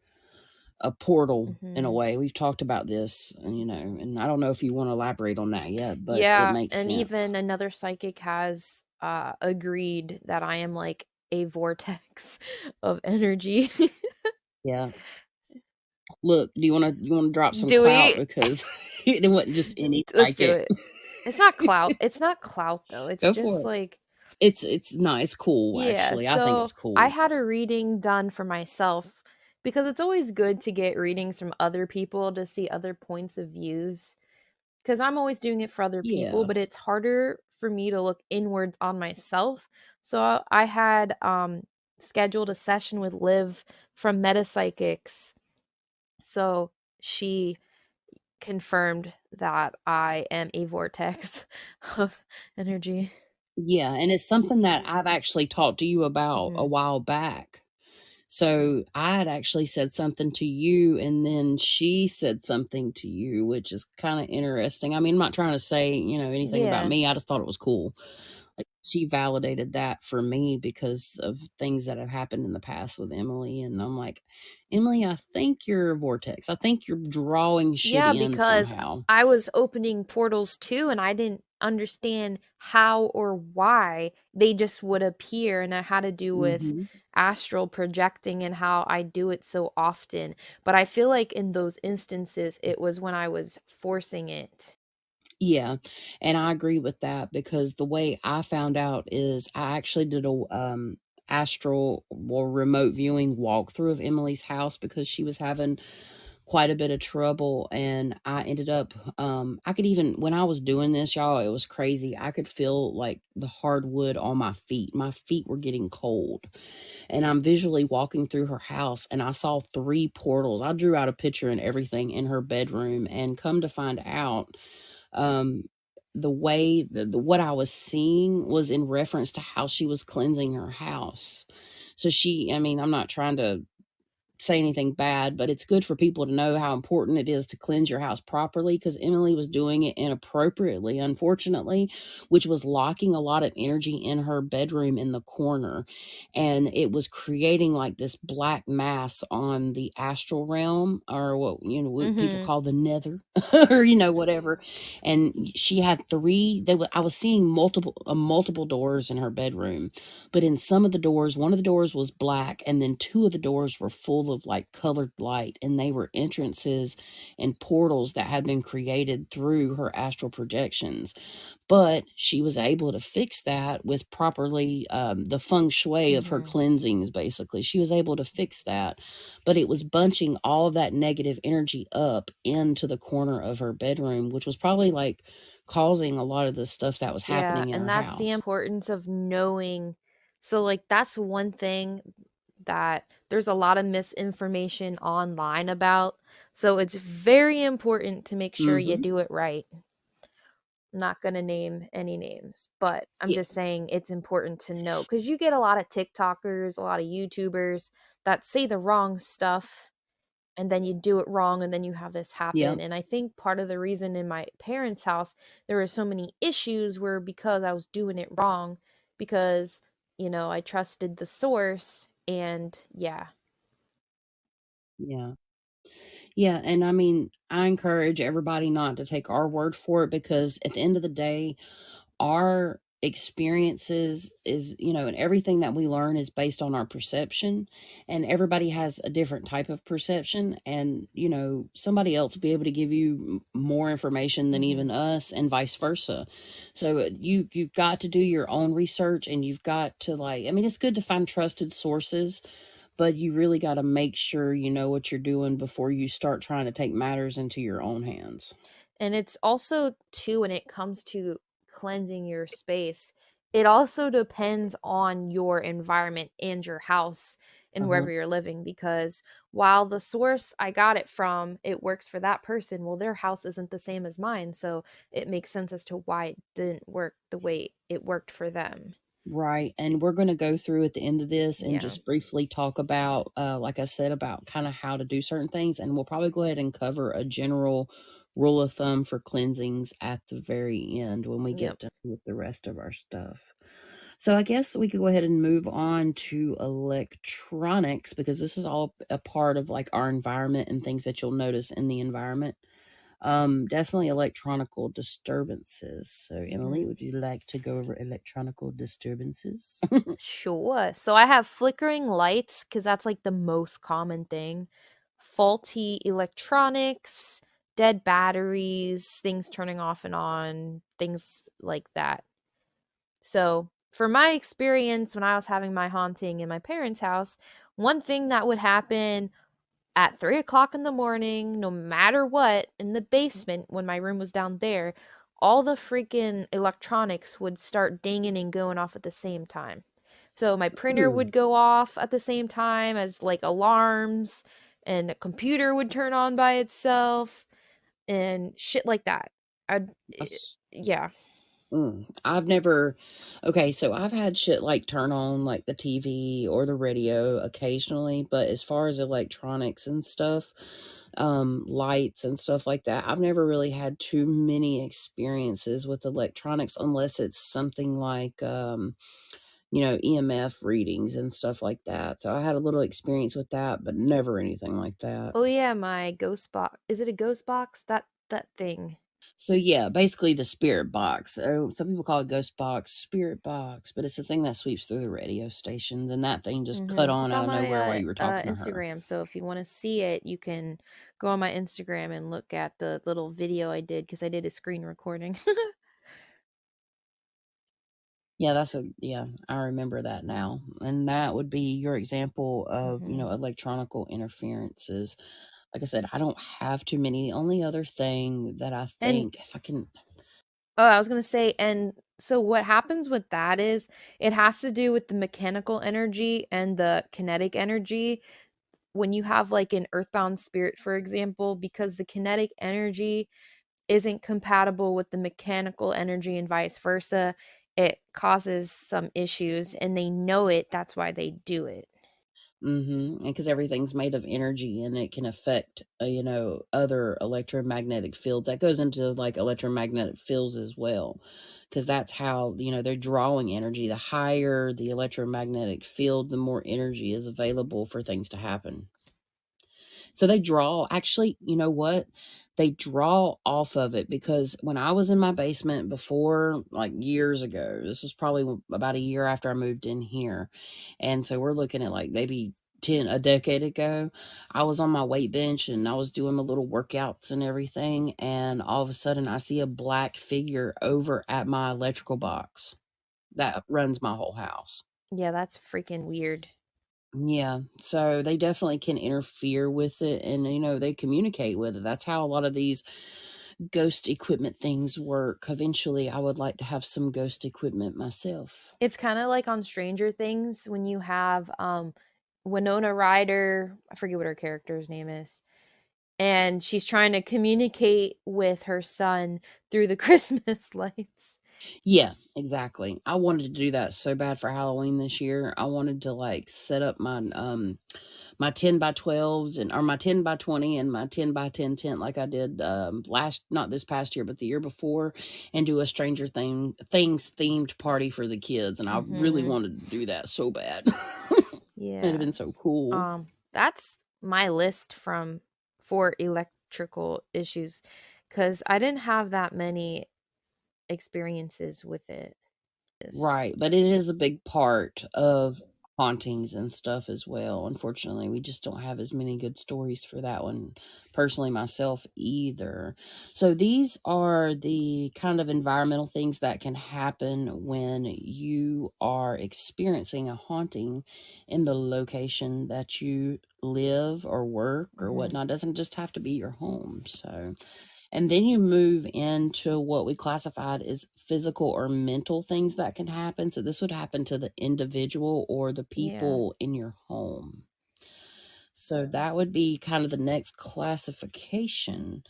a portal in a Mhm. way. We've talked about this, and and I don't know if you want to elaborate on that yet, but it Yeah, makes and sense. even another psychic has agreed that I am like a vortex of energy. Yeah. Look, do you want to drop some Do clout, we? because it wasn't just any Let's do psychic. it. It's not clout. It's not clout though. It's Go for just it. like It's no, it's cool yeah, actually. I think it's so I cool. had a reading done for myself because it's always good to get readings from other people to see other points of views because I'm always doing it for other people, Yeah. but it's harder for me to look inwards on myself. So I had scheduled a session with Liv from Metapsychics. So she confirmed that I am a vortex of energy. Yeah, and it's something that I've actually talked to you about a Hmm. while back. So I had actually said something to you, and then she said something to you, which is kind of interesting. I mean, I'm not trying to say, anything about Yeah. me. I just thought it was cool. Like, she validated that for me because of things that have happened in the past with Emily. And I'm like, Emily, I think you're a vortex. I think you're drawing shit Yeah, in because somehow. I was opening portals too, and I didn't understand how or why they just would appear, and it had to do with Hmm. astral projecting and how I do it so often. But I feel like in those instances, it was when I was forcing it. Yeah, and I agree with that, because the way I found out is I actually did a astral or remote viewing walkthrough of Emily's house because she was having quite a bit of trouble, and I ended up I could even, when I was doing this, y'all, it was crazy. I could feel like the hardwood on my feet. My feet were getting cold. And I'm visually walking through her house, and I saw 3 portals. I drew out a picture and everything in her bedroom, and come to find out, um the way what I was seeing was in reference to how she was cleansing her house. So I mean, I'm not trying to say anything bad, but it's good for people to know how important it is to cleanse your house properly, because Emily was doing it inappropriately, unfortunately, which was locking a lot of energy in her bedroom in the corner. And it was creating like this black mass on the astral realm, or what, what people Mm-hmm. call the nether, or, whatever. And she had I was seeing multiple doors in her bedroom, but in some of the doors, one of the doors was black, and then two of the doors were full of like colored light, and they were entrances and portals that had been created through her astral projections. But she was able to fix that with properly the feng shui of her Mm-hmm. cleansings. Basically, she was able to fix that, but it was bunching all of that negative energy up into the corner of her bedroom, which was probably like causing a lot of the stuff that was Yeah, happening in and her that's the house. importance of knowing. So, like, that's one thing that there's a lot of misinformation online about. So, it's very important to make sure you Hmm. do it right. I'm not going to name any names, but I'm Yeah. just saying it's important to know because you get a lot of TikTokers, a lot of YouTubers that say the wrong stuff and then you do it wrong and then you have this Yeah. happen. And I think part of the reason in my parents' house there were so many issues were because I was doing it wrong because, I trusted the source and yeah. Yeah. Yeah, and I mean, I encourage everybody not to take our word for it, because at the end of the day, our experiences and everything that we learn is based on our perception, and everybody has a different type of perception, and somebody else will be able to give you more information than Mhm. even us, and vice versa. So you've got to do your own research, and you've got to, like, I mean, it's good to find trusted sources, but you really got to make sure you know what you're doing before you start trying to take matters into your own hands. And it's also too when it comes to cleansing your space, it also depends on your environment and your house and Uh-huh. wherever you're living because while the source I got it from, it works for that person, well their house isn't the same as mine, so it makes sense as to why it didn't work the way it worked for them. Right. And we're going to go through at the end of this and Yeah. just briefly talk about, like I said, about kind of how to do certain things. And we'll probably go ahead and cover a general rule of thumb for cleansings at the very end when we Yep. get done with the rest of our stuff. So I guess we could go ahead and move on to electronics, because this is all a part of like our environment and things that you'll notice in the environment. Definitely electronical disturbances. So, Emily, Mhm. would you like to go over electronical disturbances? Sure. So I have flickering lights because that's like the most common thing. Faulty electronics, dead batteries, things turning off and on, things like that. So, for my experience when I was having my haunting in my parents' house, one thing that would happen at 3 o'clock in the morning, no matter what, in the basement when my room was down there, all the freaking electronics would start dinging and going off at the same time. So my printer Ooh, would go off at the same time as like alarms, and the computer would turn on by itself and shit like that. I'd, that's yeah. I've never. Okay, so I've had shit like turn on like the TV or the radio occasionally, but as far as electronics and stuff, lights and stuff like that, I've never really had too many experiences with electronics, unless it's something like EMF readings and stuff like that. So I had a little experience with that, but never anything like that. Oh yeah, my ghost box. Is it a ghost box? That thing. So yeah, basically the spirit box. Oh, some people call it ghost box, spirit box, but it's the thing that sweeps through the radio stations, and that thing just cut Mhm. on It's out on of nowhere while my you were talking to her. Instagram. So if you want to see it, you can go on my Instagram and look at the little video I did because I did a screen recording. Yeah, yeah, I remember that now. And that would be your example of, Mhm. electronical interferences. Like I said, I don't have too many. The only other thing that I And think, if I can. oh, I was gonna say, and so what happens with that is it has to do with the mechanical energy and the kinetic energy. When you have like an earthbound spirit, for example, because the kinetic energy isn't compatible with the mechanical energy and vice versa, it causes some issues and they know it. That's why they do it. Mhm, and because everything's made of energy and it can affect, other electromagnetic fields. That goes into, like, electromagnetic fields as well, because that's how, they're drawing energy. The higher the electromagnetic field, the more energy is available for things to happen. So they draw actually, you know what? They draw off of it because when I was in my basement before, like years ago, this was probably about a year after I moved in here. And so we're looking at like maybe a decade ago. I was on my weight bench and I was doing my little workouts and everything. And all of a sudden I see a black figure over at my electrical box that runs my whole house. Yeah, that's freaking weird. Yeah, so they definitely can interfere with it and they communicate with it. That's how a lot of these ghost equipment things work. Eventually, I would like to have some ghost equipment myself. It's kind of like on Stranger Things when you have Winona Ryder, I forget what her character's name is, and she's trying to communicate with her son through the Christmas lights. Yeah, exactly. I wanted to do that so bad for Halloween this year. I wanted to like set up my 10 by 12s and or my 10 by 20 and my 10 by 10 tent like I did last not this past year but the year before, and do a things themed party for the kids, and I really Mhm. wanted to do that so bad. It'd have Yeah. been so cool. That's my list from for electrical issues cuz I didn't have that many experiences with it. Is Right, but it is a big part of hauntings and stuff as well. Unfortunately, we just don't have as many good stories for that one, personally, myself either. So, these are the kind of environmental things that can happen when you are experiencing a haunting in the location that you live or work or Mhm. whatnot. It doesn't just have to be your home. So, and then you move into what we classified as physical or mental things that can happen. So this would happen to the individual or the Yeah. people in your home. So that would be kind of the next classification.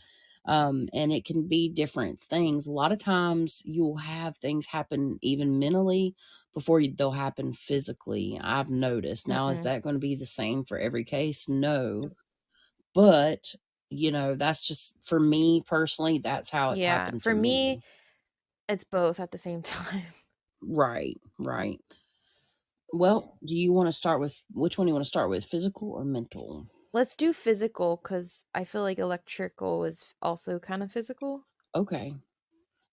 And it can be different things. A lot of times you'll have things happen even mentally before they'll happen physically. I've noticed. Now, is Mm-mm. that going to be the same for every case? No, but, that's just for me personally, that's how it's Yeah, happened to for me me. it's both at the same time. Right, right. Well, do you wanna start with which one do you wanna start with, physical or mental? Let's do physical cuz I feel like electrical is also kind of physical. Okay.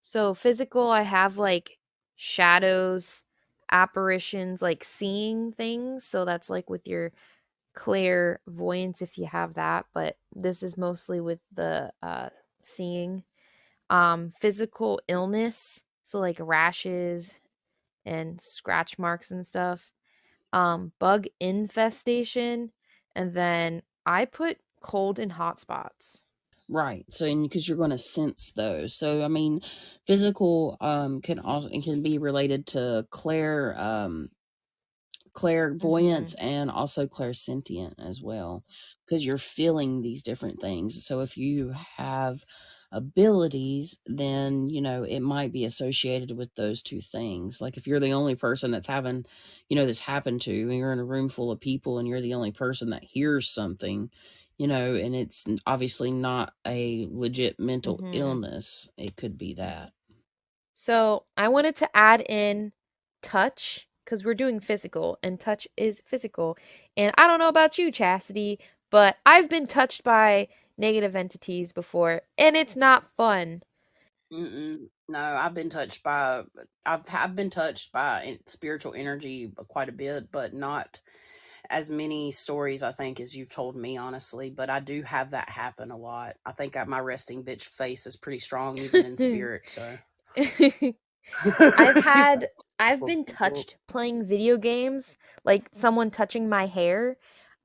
So physical, I have like shadows, apparitions, like seeing things. So that's like with your clairvoyance if you have that, but this is mostly with the seeing. Physical illness, so like rashes and scratch marks and stuff. Bug infestation, and then I put cold and hot spots. Right, so and because you're gonna sense those. So, I mean, physical, can also it can be related to clairvoyance Mhm. and also clairsentient as well, because you're feeling these different things. So if you have abilities, then it might be associated with those two things. Like if you're the only person that's having this happen to, and you're in a room full of people and you're the only person that hears something, and it's obviously not a legit mental Mhm. illness, it could be that. So I wanted to add in touch because we're doing physical and touch is physical. And I don't know about you, Chastity, but I've been touched by negative entities before and it's not fun. Mm-mm. No, I've been touched by spiritual energy quite a bit, but not as many stories I think as you've told me, honestly. But I do have that happen a lot. I think my resting bitch face is pretty strong, even in spirit. So, I've So, had I've well, been well, touched playing video games, like someone touching my hair.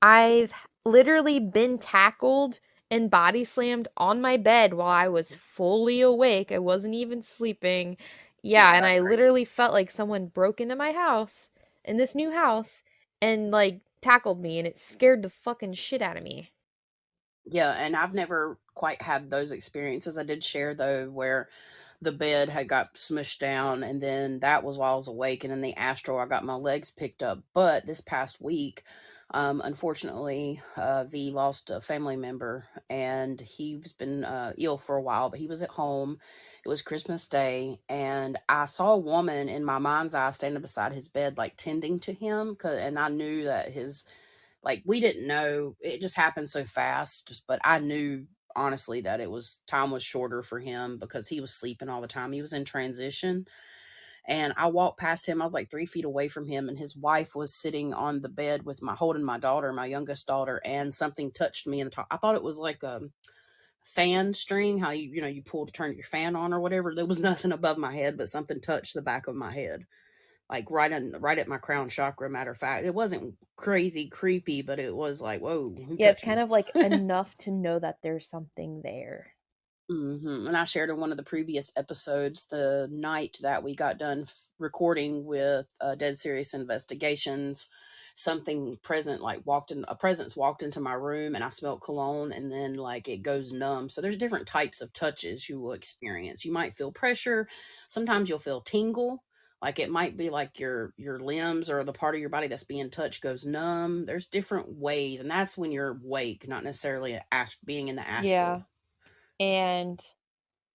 I've literally been tackled and body slammed on my bed while I was fully awake. I wasn't even sleeping. Yeah, yeah, and that's I crazy. literally felt like someone broke into my house in this new house and like tackled me and it scared the fucking shit out of me. Yeah, and I've never quite had those experiences. I did share though where the bed had got smushed down, and then that was while I was awake, and in the astral I got my legs picked up. But this past week, unfortunately, V lost a family member, and he's been ill for a while, but he was at home. It was Christmas Day, and I saw a woman in my mind's eye standing beside his bed, like tending to him, and I knew that his, like, we didn't know, it just happened so fast, but I knew honestly that it was, time was shorter for him because he was sleeping all the time. He was in transition, and I walked past him. I was like 3 feet away from him, and his wife was sitting on the bed with my, holding my daughter, my youngest daughter, and something touched me in the top. I thought it was like a fan string, how you pull to turn your fan on or whatever. There was nothing above my head, but something touched the back of my head, like right at my crown chakra. Matter of fact, it wasn't crazy creepy, but it was like, whoa, who Yeah, it's touched me? kind of like enough to know that there's something there. And I shared in one of the previous episodes the night that we got done recording with Dead Serious Investigations. Something present, like, walked in, a presence walked into my room, and I smelled cologne, and then like it goes numb. So there's different types of touches you will experience. You might feel pressure. Sometimes you'll feel tingle. Like it might be like your limbs or the part of your body that's being touched goes numb. There's different ways, and that's when you're awake, not necessarily being in the Yeah. astral. And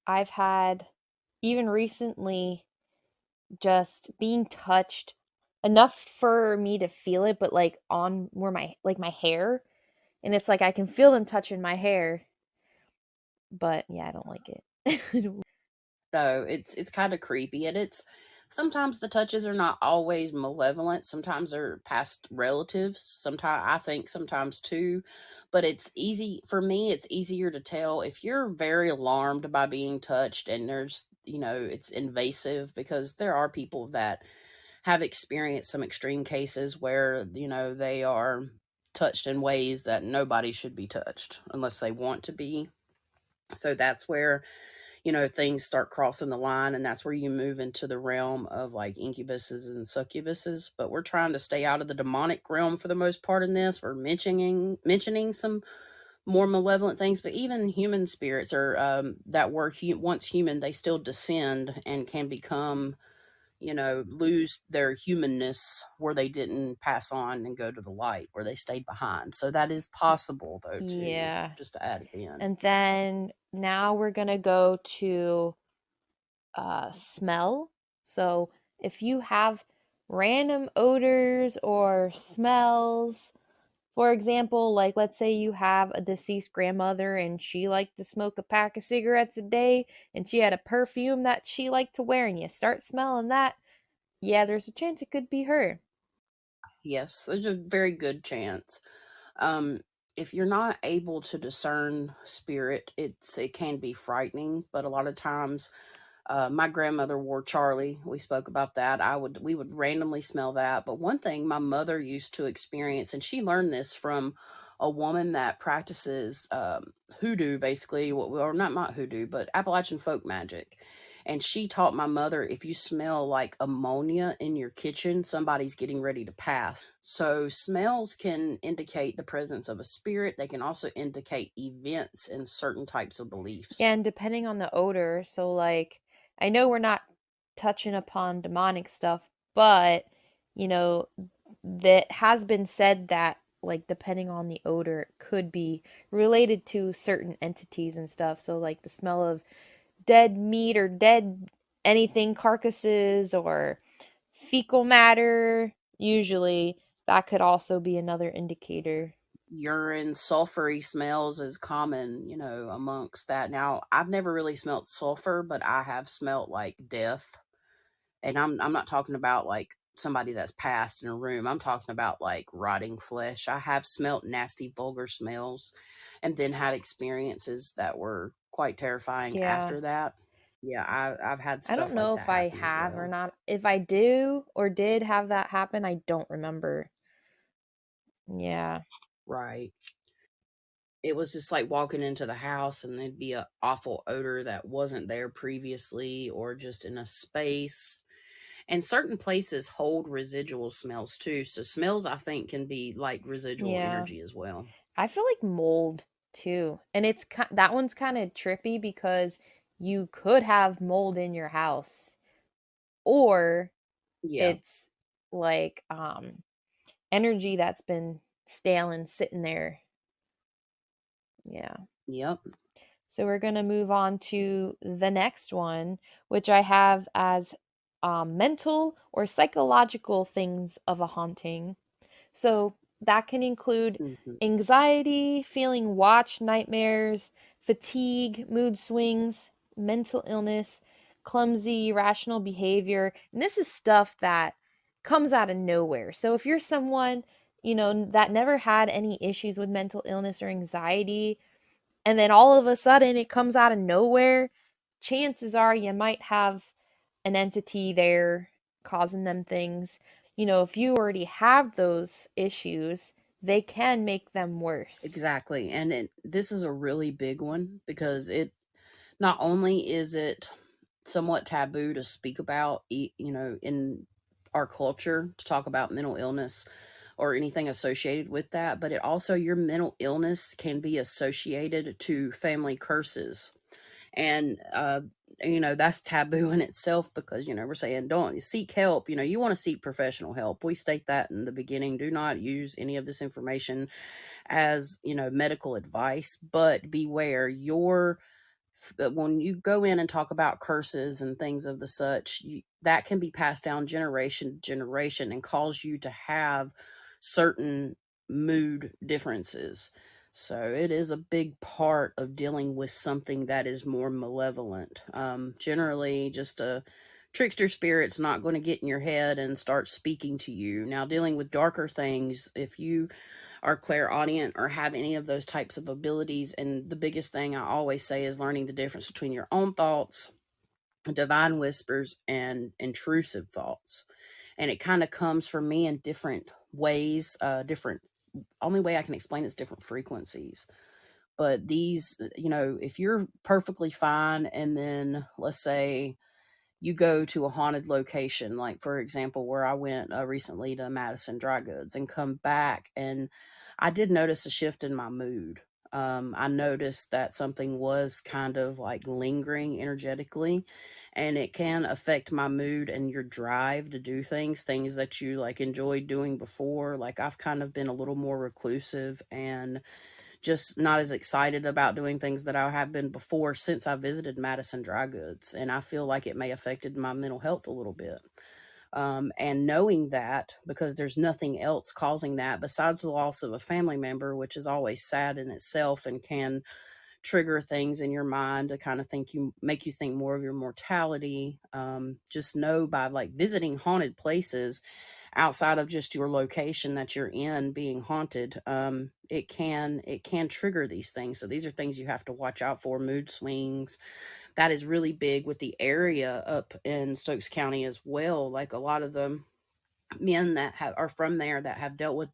I've had, even recently, just being touched enough for me to feel it, but like on where my hair, and it's like I can feel them touching my hair, but yeah, I don't like it. No, it's kind of creepy, and it's, sometimes the touches are not always malevolent. Sometimes they're past relatives. Sometimes, I think sometimes too, but it's easy for me. It's easier to tell if you're very alarmed by being touched, and there's, it's invasive, because there are people that have experienced some extreme cases where they are touched in ways that nobody should be touched unless they want to be. So that's where things start crossing the line, and that's where you move into the realm of like incubuses and succubuses. But we're trying to stay out of the demonic realm for the most part in this. We're mentioning some more malevolent things, but even human spirits are, that were once human, they still descend and can become, lose their humanness where they didn't pass on and go to the light where they stayed behind. So that is possible though too, Yeah. just to add in. And then now we're gonna go to smell. So if you have random odors or smells, for example, like let's say you have a deceased grandmother and she liked to smoke a pack of cigarettes a day and she had a perfume that she liked to wear and you start smelling that, yeah, there's a chance it could be her. Yes, there's a very good chance. Um, if you're not able to discern spirit, it can be frightening. But a lot of times, my grandmother wore Charlie. We spoke about that. We would randomly smell that. But one thing my mother used to experience, and she learned this from a woman that practices hoodoo, basically, or not hoodoo, but Appalachian folk magic. And she taught my mother, if you smell like ammonia in your kitchen, somebody's getting ready to pass. So smells can indicate the presence of a spirit. They can also indicate events and certain types of Yeah, beliefs. and depending on the odor, so like I know we're not touching upon demonic stuff, but you know, that has been said that like depending on the odor it could be related to certain entities and stuff. So like the smell of dead meat or dead anything, carcasses or fecal matter, usually that could also be another indicator. Urine, sulfury smells is common, amongst that. Now, I've never really smelt sulfur, but I have smelt like death. And I'm not talking about like somebody that's passed in a room. I'm talking about like rotting flesh. I have smelt nasty, vulgar smells, and then had experiences that were quite terrifying Yeah. after that. Yeah, I've had I don't stuff like know that if I happen as have or well. not. If I do or did have that happen, I don't remember. Yeah. Right. It was just like walking into the house, and there'd be a awful odor that wasn't there previously, or just in a space. And certain places hold residual smells too. So smells, I think, can be like residual Yeah. energy as well. I feel like mold. too. And that one's kind of trippy because you could have mold in your house, or Yeah. it's like energy that's been stale and sitting there. Yeah. Yep. So we're going to move on to the next one, which I have as mental or psychological things of a haunting. So that can include Hmm. anxiety, feeling watched, nightmares, fatigue, mood swings, mental illness, clumsy, irrational behavior. And this is stuff that comes out of nowhere. So if you're someone, that never had any issues with mental illness or anxiety, and then all of a sudden it comes out of nowhere, chances are you might have an entity there causing them things. If you already have those issues, they can make them worse. Exactly. And this is a really big one because it not only is it somewhat taboo to speak about, in our culture, to talk about mental illness or anything associated with that, but it also, your mental illness can be associated to family curses. And, that's taboo in itself because, we're saying don't seek help. You want to seek professional help. We state that in the beginning. Do not use any of this information as, medical advice, but beware that when you go in and talk about curses and things of the such, that can be passed down generation to generation and cause you to have certain mood differences. So it is a big part of dealing with something that is more malevolent. Generally, just a trickster spirit's not going to get in your head and start speaking to you. Now, dealing with darker things, if you are clairaudient or have any of those types of abilities. And the biggest thing I always say is learning the difference between your own thoughts, divine whispers, and intrusive thoughts. And it kind of comes for me in different ways, only way I can explain it's different frequencies. But these, if you're perfectly fine, and then let's say you go to a haunted location, like for example, where I went recently to Madison Dry Goods and come back, and I did notice a shift in my mood. I noticed that something was kind of like lingering energetically, and it can affect my mood and your drive to do things that you like enjoyed doing before. Like I've kind of been a little more reclusive and just not as excited about doing things that I have been before since I visited Madison Dry Goods. And I feel like it may have affected my mental health a little bit. And knowing that, because there's nothing else causing that besides the loss of a family member, which is always sad in itself and can trigger things in your mind to kind of make you think more of your mortality. Just know by like visiting haunted places outside of just your location that you're in being haunted, it can trigger these things. So these are things you have to watch out for. Mood swings, that is really big with the area up in Stokes County as well. Like a lot of the men that are from there that have dealt with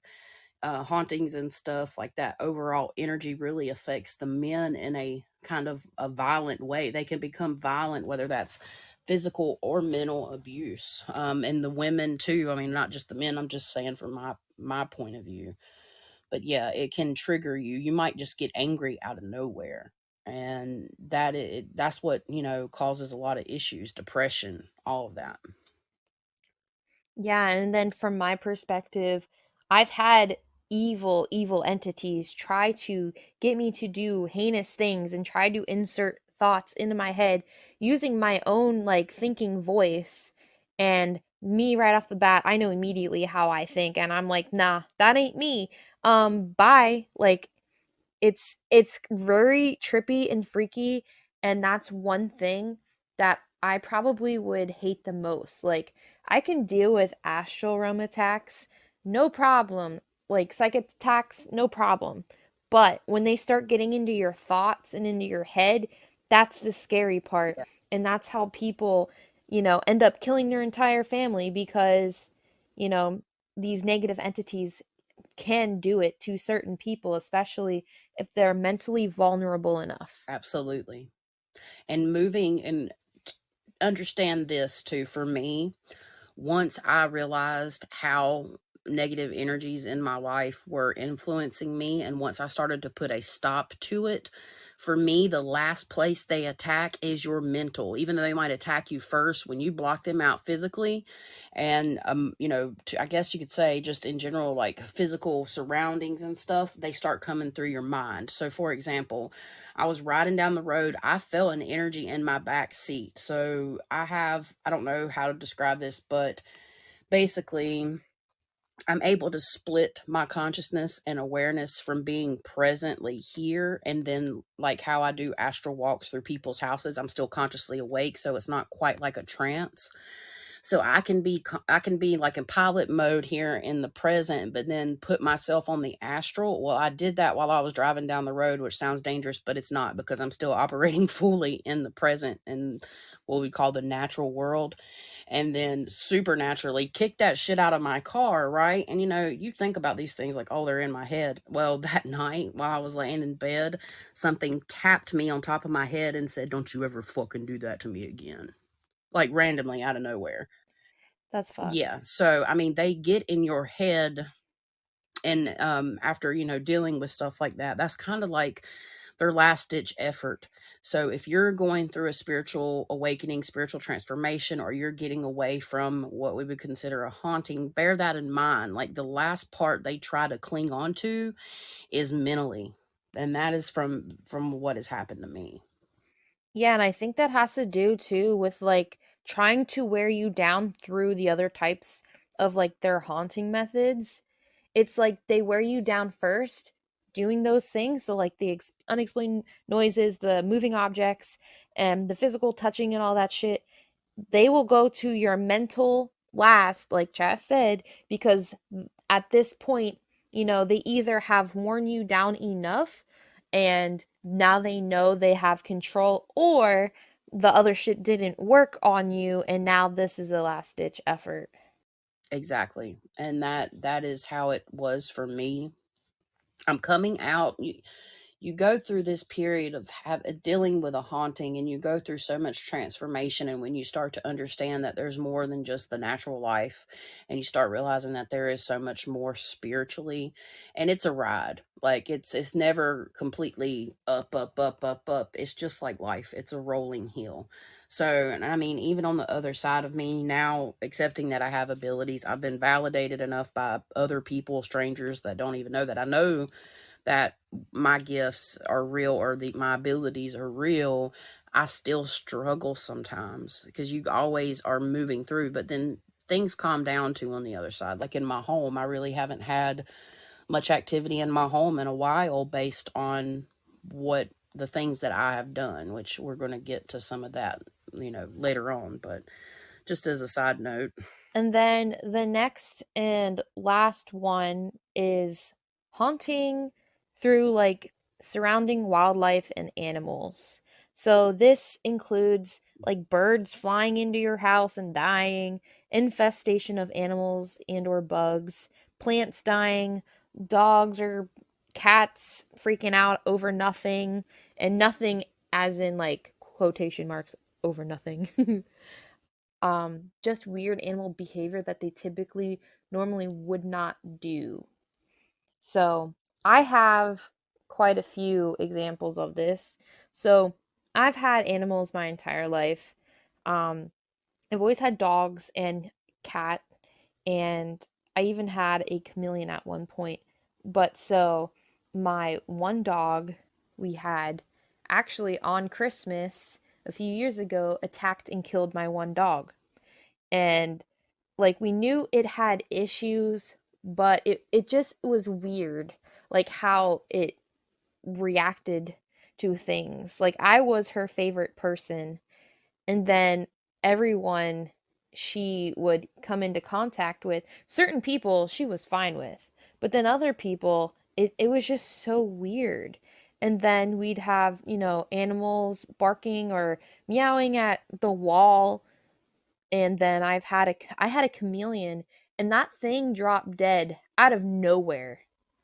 hauntings and stuff like that, overall energy really affects the men in a kind of a violent way. They can become violent, whether that's physical or mental abuse. And the women too. I mean, not just the men. I'm just saying from my point of view. But yeah, it can trigger you. You might just get angry out of nowhere. And that's what, causes a lot of issues, depression, all of that. Yeah, and then from my perspective, I've had evil entities try to get me to do heinous things and try to insert thoughts into my head using my own like thinking voice. And me right off the bat, I know immediately how I think, and I'm like, nah, that ain't me. Bye. Like, it's very trippy and freaky, and that's one thing that I probably would hate the most. Like, I can deal with astral realm attacks, no problem. Like psychic attacks, no problem. But when they start getting into your thoughts and into your head, that's the scary part. Yeah, And that's how people, end up killing their entire family because, you know, these negative entities can do it to certain people, especially if they're mentally vulnerable enough. absolutely. And moving and understand this too, for me, once I realized how negative energies in my life were influencing me. And once I started to put a stop to it, for me, the last place they attack is your mental. Even though they might attack you first, when you block them out physically, and I guess you could say just in general, like physical surroundings and stuff, they start coming through your mind. So, for example, I was riding down the road, I felt an energy in my back seat. So, I don't know how to describe this, but basically I'm able to split my consciousness and awareness from being presently here, and then like how I do astral walks through people's houses, I'm still consciously awake, so it's not quite like a trance. So I can be like in pilot mode here in the present, but then put myself on the astral. Well, I did that while I was driving down the road, which sounds dangerous, but it's not, because I'm still operating fully in the present and what we call the natural world. And then supernaturally kick that shit out of my car, right? And you think about these things like, oh, they're in my head. Well, that night while I was laying in bed, something tapped me on top of my head and said, "Don't you ever fucking do that to me again." Like randomly out of nowhere. That's Yeah. fucked. So, I mean, they get in your head, and after, dealing with stuff like that, that's kind of like their last ditch effort. So, if you're going through a spiritual awakening, spiritual transformation, or you're getting away from what we would consider a haunting, bear that in mind. Like the last part they try to cling on to is mentally. And that is from what has happened to me. Yeah, and I think that has to do too with like trying to wear you down through the other types of like their haunting methods. It's like they wear you down first doing those things. So, like the unexplained noises, the moving objects, and the physical touching and all that shit. They will go to your mental last, like Chas said, because at this point, they either have worn you down enough and now they know they have control, or the other shit didn't work on you and now this is a last ditch effort. Exactly. And that is how it was for me. I'm coming out. You go through this period of dealing with a haunting, and you go through so much transformation, and when you start to understand that there's more than just the natural life, and you start realizing that there is so much more spiritually, and it's a ride. Like it's never completely up. It's just like life, it's a rolling hill. So, and I mean, even on the other side of me now, accepting that I have abilities, I've been validated enough by other people, strangers that don't even know that I know that my gifts are real, or my abilities are real. I still struggle sometimes because you always are moving through, but then things calm down too on the other side. Like in my home, I really haven't had much activity in my home in a while based on what the things that I have done, which we're going to get to some of that, later on, but just as a side note. And then the next and last one is haunting through like surrounding wildlife and animals. So this includes like birds flying into your house and dying, infestation of animals and or bugs, plants dying, dogs or cats freaking out over nothing, and nothing as in like quotation marks over nothing. Just weird animal behavior that they typically normally would not do. So, I have quite a few examples of this. So, I've had animals my entire life. Um, I've always had dogs and cat, and I even had a chameleon at one point. But so, my one dog we had actually on Christmas a few years ago attacked and killed my one dog. And like we knew it had issues, but it just was weird like how it reacted to things. Like I was her favorite person, and then everyone she would come into contact with, certain people she was fine with, but then other people it was just so weird. And then we'd have, animals barking or meowing at the wall, and then I had a chameleon, and that thing dropped dead out of nowhere.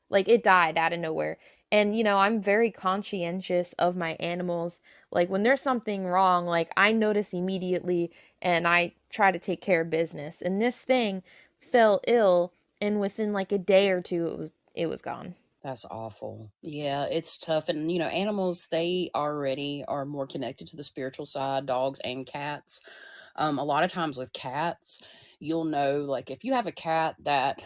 Like it died out of nowhere. And I'm very conscientious of my animals. Like when there's something wrong, like I notice immediately and I try to take care of business. And this thing fell ill and within like a day or two it was gone. That's awful. Yeah, it's tough. And, you know, animals, they already are more connected to the spiritual side, dogs and cats. A lot of times with cats, you'll know, like, if you have a cat that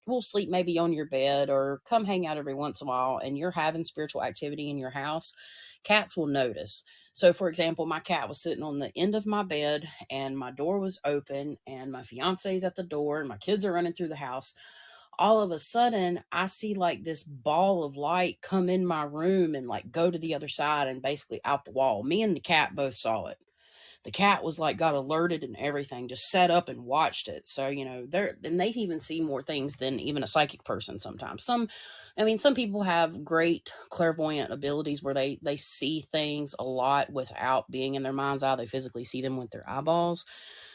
will sleep maybe on your bed or come hang out every once in a while and you're having spiritual activity in your house, cats will notice. So, for example, my cat was sitting on the end of my bed and my door was open and my fiance's at the door and my kids are running through the house. All of a sudden, I see like this ball of light come in my room and like go to the other side and basically out the wall. Me and the cat both saw it. The cat was like got alerted and everything, just sat up and watched it. So, you know, they even see more things than even a psychic person sometimes. Some people have great clairvoyant abilities where they see things a lot without being in their mind's eye. They physically see them with their eyeballs.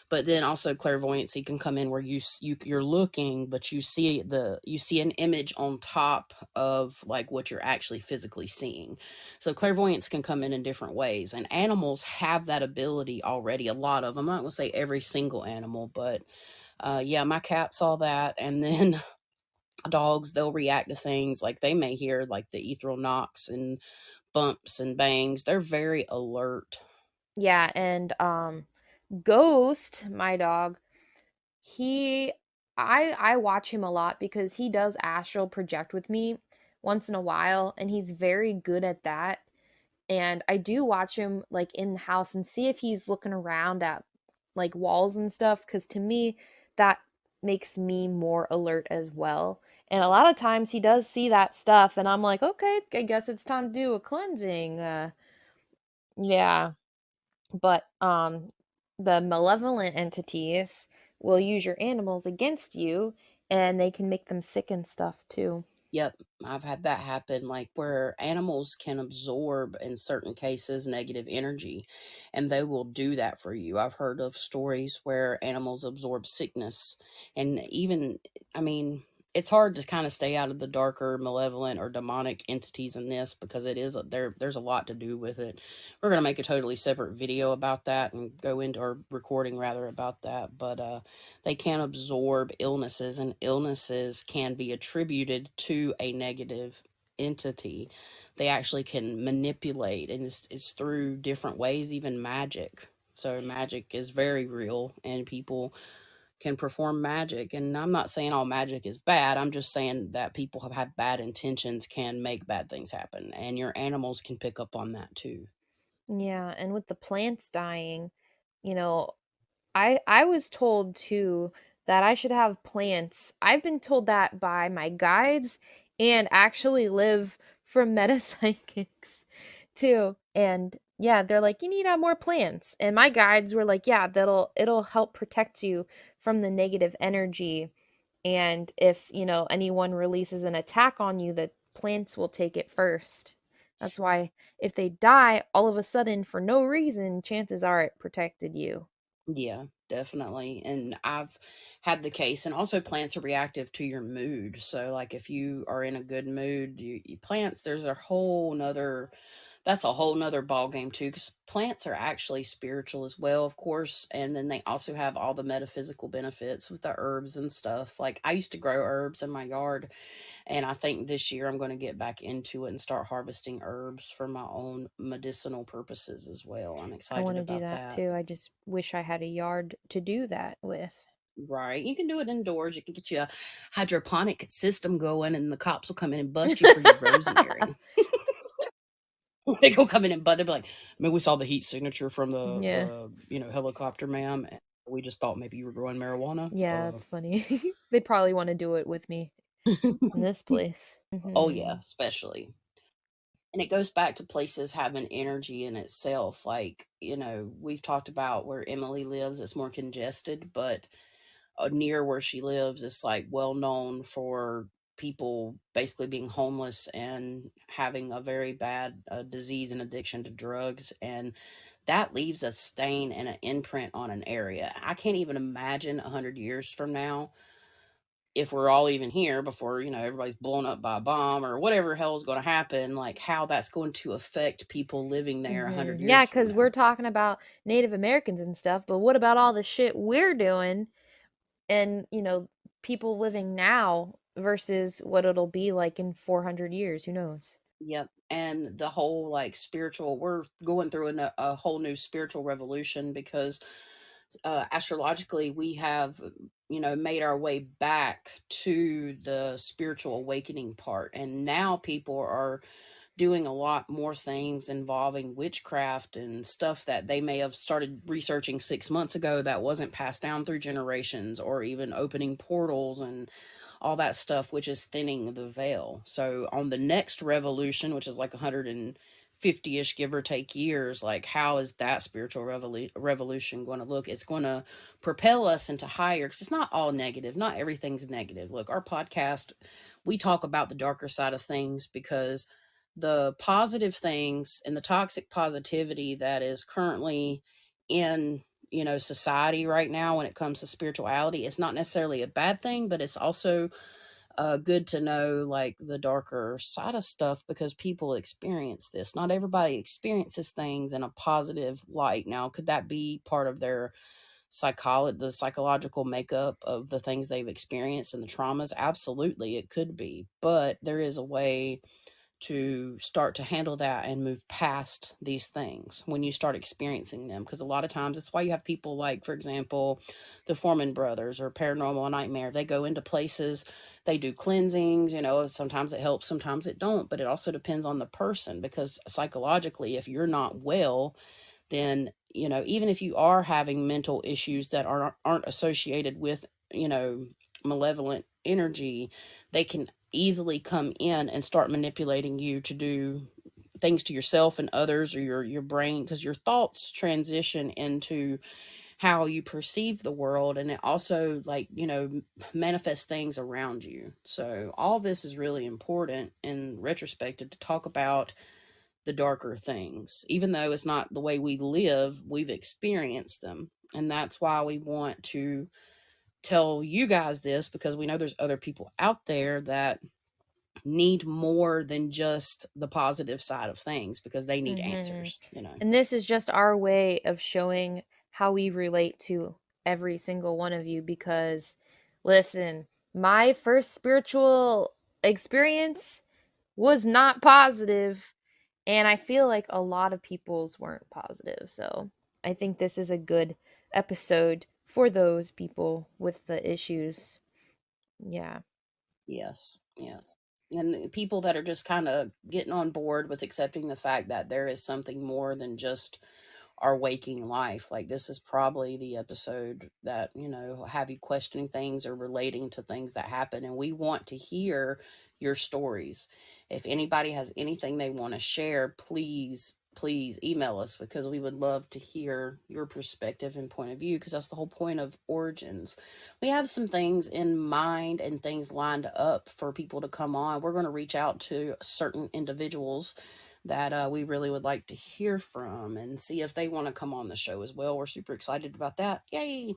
But then also clairvoyancy can come in where you're looking, but you see an image on top of like what you're actually physically seeing. So clairvoyance can come in different ways, and animals have that ability already. A lot of them. I'm not gonna say every single animal, but yeah, my cat saw that, and then dogs, they'll react to things like they may hear like the ethereal knocks and bumps and bangs. They're very alert. Yeah, and Ghost, my dog, he I watch him a lot because he does astral project with me once in a while, and he's very good at that. And I do watch him like in the house and see if he's looking around at like walls and stuff, cuz to me that makes me more alert as well. And a lot of times he does see that stuff and I'm like, "Okay, I guess it's time to do a cleansing." Yeah, but the malevolent entities will use your animals against you, and they can make them sick and stuff too. Yep, I've had that happen, like where animals can absorb, in certain cases, negative energy, and they will do that for you. I've heard of stories where animals absorb sickness, and even, I mean, it's hard to kind of stay out of the darker, malevolent, or demonic entities in this because it is there's a lot to do with it. We're gonna make a totally separate video about that and go into or recording rather about that, but they can absorb illnesses, and illnesses can be attributed to a negative entity. They actually can manipulate, and it's through different ways, even magic. So, magic is very real, and people can perform magic. And I'm not saying all magic is bad, I'm just saying that people have had bad intentions can make bad things happen, and your animals can pick up on that too. Yeah, and with the plants dying, you know, I was told too that I should have plants. I've been told that by my guides and actually live from metapsychics too. And yeah, they're like, you need to have more plants. And my guides were like, yeah, it'll help protect you from the negative energy. And if, anyone releases an attack on you, the plants will take it first. That's why if they die all of a sudden for no reason, chances are it protected you. Yeah, definitely. And I've had the case, and also plants are reactive to your mood. So, like, if you are in a good mood, plants, there's a whole nother, that's a whole nother ball game too, because plants are actually spiritual as well, of course. And then they also have all the metaphysical benefits with the herbs and stuff. Like, I used to grow herbs in my yard, and I think this year I'm going to get back into it and start harvesting herbs for my own medicinal purposes as well. I'm I excited want to do about that that. too. I just wish I had a yard to do that with. Right. You can do it indoors. You can get your hydroponic system going, and the cops will come in and bust you for your rosemary. They go come in and but they'll be like, I mean, we saw the heat signature from the Yeah. helicopter, ma'am. And we just thought maybe you were growing marijuana. Yeah, that's funny. They'd probably want to do it with me in this place. Oh yeah, Hmm. especially. And it goes back to places having energy in itself. Like, we've talked about where Emily lives, it's more congested, but near where she lives, it's like well known for people basically being homeless and having a very bad disease and addiction to drugs. And that leaves a stain and an imprint on an area. I can't even imagine 100 years from now, if we're all even here before everybody's blown up by a bomb or whatever hell is going to happen, like how that's going to affect people living there 100 Yeah, years from because we're now. talking about Native Americans and stuff, but what about all the shit we're doing? And, people living now versus what it'll be like in 400 years. Who knows? Yep. And the whole like spiritual, we're going through a whole new spiritual revolution because astrologically we have, made our way back to the spiritual awakening part. And now people are doing a lot more things involving witchcraft and stuff that they may have started researching 6 months ago that wasn't passed down through generations, or even opening portals and all that stuff, which is thinning the veil. So on the next revolution, which is like 150-ish, give or take years, like how is that spiritual revolution going to look? It's going to propel us into higher, because it's not all negative. Not everything's negative. Look, our podcast, we talk about the darker side of things because the positive things and the toxic positivity that is currently in society right now when it comes to spirituality, it's not necessarily a bad thing, but it's also good to know like the darker side of stuff, because people experience this. Not everybody experiences things in a positive light. Now, could that be part of their the psychological makeup of the things they've experienced and the traumas? Absolutely, it could be, but there is a way to start to handle that and move past these things when you start experiencing them. Because a lot of times it's why you have people like, for example, the Foreman brothers or Paranormal Nightmare. They go into places, they do cleansings, sometimes it helps, sometimes it don't, but it also depends on the person, because psychologically, if you're not well, then even if you are having mental issues that aren't associated with malevolent energy, they can easily come in and start manipulating you to do things to yourself and others, or your brain, because your thoughts transition into how you perceive the world, and it also like manifests things around you. So all this is really important in retrospective to talk about the darker things. Even though it's not the way we live, we've experienced them. And that's why we want to tell you guys this, because we know there's other people out there that need more than just the positive side of things, because they need answers. And this is just our way of showing how we relate to every single one of you, because listen, my first spiritual experience was not positive, and I feel like a lot of people's weren't positive. So I think this is a good episode for those people with the issues. Yeah. Yes, yes. And people that are just kind of getting on board with accepting the fact that there is something more than just our waking life. Like, this is probably the episode that, have you questioning things or relating to things that happen. And we want to hear your stories. If anybody has anything they want to share, please email us, because we would love to hear your perspective and point of view, because that's the whole point of Origins. We have some things in mind and things lined up for people to come on. We're going to reach out to certain individuals that we really would like to hear from and see if they want to come on the show as well. We're super excited about that. Yay!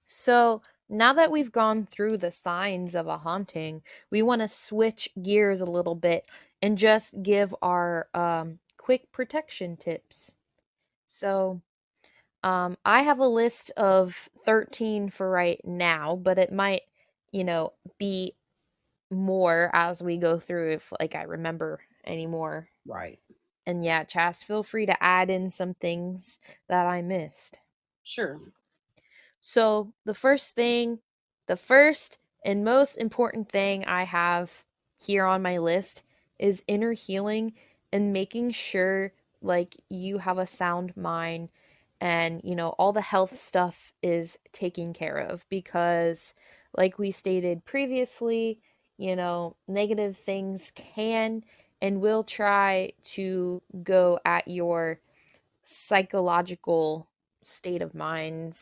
So now that we've gone through the signs of a haunting, we want to switch gears a little bit and just give our quick protection tips. So I have a list of 13 for right now, but it might, be more as we go through if like I remember any more. Right. And yeah, Chas, feel free to add in some things that I missed. Sure. So, the first and most important thing I have here on my list is inner healing and making sure like you have a sound mind and all the health stuff is taken care of, because like we stated previously, negative things can and will try to go at your psychological state of mind.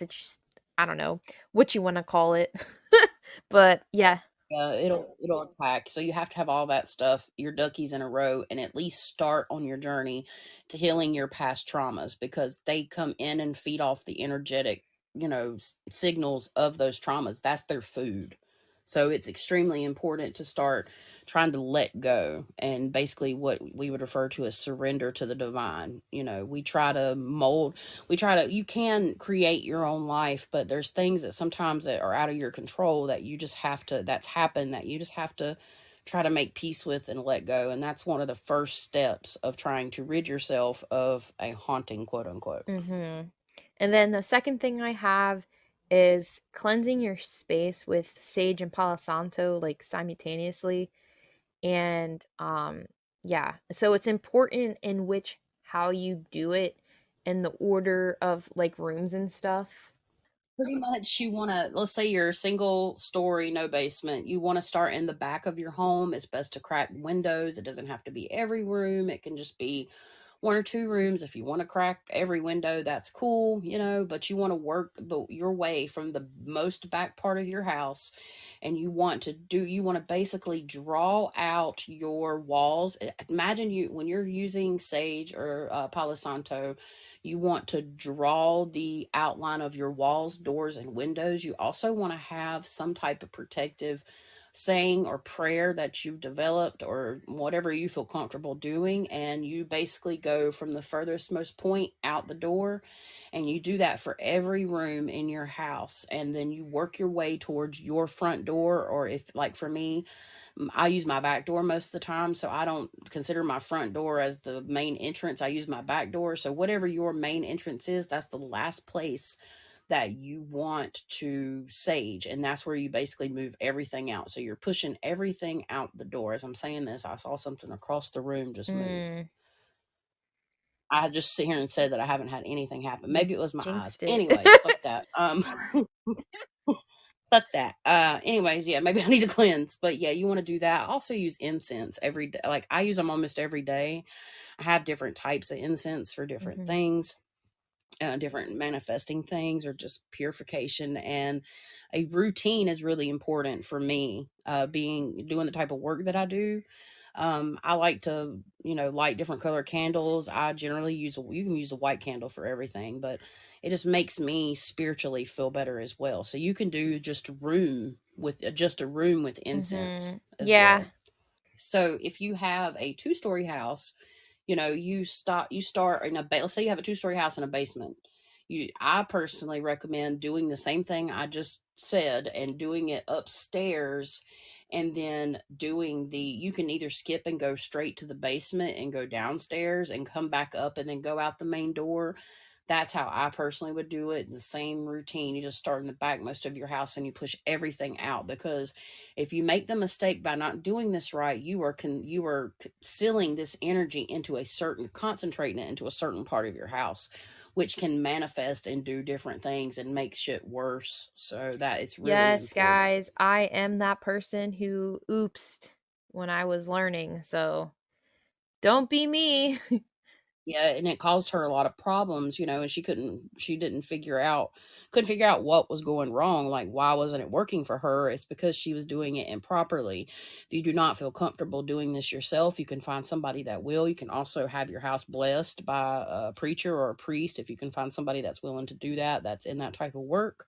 I don't know what you want to call it. But yeah. Yeah, it'll attack. So you have to have all that stuff, your duckies in a row, and at least start on your journey to healing your past traumas, because they come in and feed off the energetic, signals of those traumas. That's their food. So it's extremely important to start trying to let go, and basically what we would refer to as surrender to the divine. We try to you can create your own life, but there's things that sometimes that are out of your control that you just have to, that's happened, that you just have to try to make peace with and let go. And that's one of the first steps of trying to rid yourself of a haunting, quote unquote. Mm-hmm. And then the second thing I have is cleansing your space with sage and Palo Santo like simultaneously. And yeah, so it's important in which how you do it and the order of like rooms and stuff. Pretty much, you want to, let's say you're a single story, no basement. You want to start in the back of your home. It's best to crack windows. It doesn't have to be every room, it can just be one or two rooms. If you want to crack every window, that's cool, but you want to work your way from the most back part of your house. And you want to basically draw out your walls. Imagine you, when you're using sage or Palo Santo, you want to draw the outline of your walls, doors, and windows. You also want to have some type of protective saying or prayer that you've developed or whatever you feel comfortable doing. And you basically go from the furthest most point out the door. And you do that for every room in your house. And then you work your way towards your front door. Or if, like for me, I use my back door most of the time, so I don't consider my front door as the main entrance. I use my back door. So whatever your main entrance is, that's the last place that you want to sage, and that's where you basically move everything out. So you're pushing everything out the door. As I'm saying this, I saw something across the room just move. Mm, I just sit here and said that I haven't had anything happen. you Maybe it was my eyes. jinxed it. Anyways, fuck that. Fuck that. Anyways, yeah, maybe I need to cleanse. But yeah, you want to do that. I also use incense every day. Like I use them almost every day. I have different types of incense for different Mhm. things, different manifesting things, or just purification. And a routine is really important for me, doing the type of work that I do. I like to, light different color candles. I generally you can use a white candle for everything, but it just makes me spiritually feel better as well. So you can do just a room with incense Mhm. as Yeah. well. So if you have a two-story house, you start in let's say you have a two-story house in a basement. I personally recommend doing the same thing I just said and doing it upstairs, and then you can either skip and go straight to the basement and go downstairs and come back up and then go out the main door. That's how I personally would do it. The same routine. You just start in the back most of your house and you push everything out, because if you make the mistake by not doing this right, you are sealing this energy into concentrating it into a certain part of your house, which can manifest and do different things and make shit worse. So that it's really Yes, important. guys, I am that person who oopsed when I was learning. So don't be me. Yeah, and it caused her a lot of problems, and she couldn't figure out what was going wrong. Like, why wasn't it working for her? It's because she was doing it improperly. If you do not feel comfortable doing this yourself, you can find somebody that will. You can also have your house blessed by a preacher or a priest if you can find somebody that's willing to do that, that's in that type of work.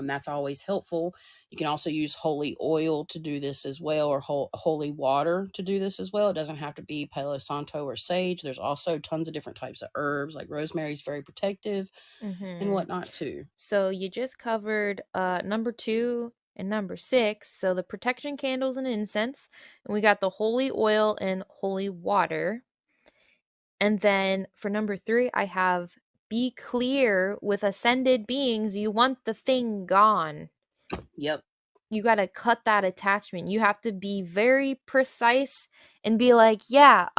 That's always helpful. You can also use holy oil to do this as well, or holy water to do this as well. It doesn't have to be Palo Santo or sage. There's also tons of different types of herbs, like rosemary is very protective and Mhm. whatnot too. So you just covered number 2 and number 6. So the protection candles and incense, and we got the holy oil and holy water. And then for number 3, I have be clear with ascended beings. You want the thing gone. Yep. You got to cut that attachment. You have to be very precise and be like, yeah,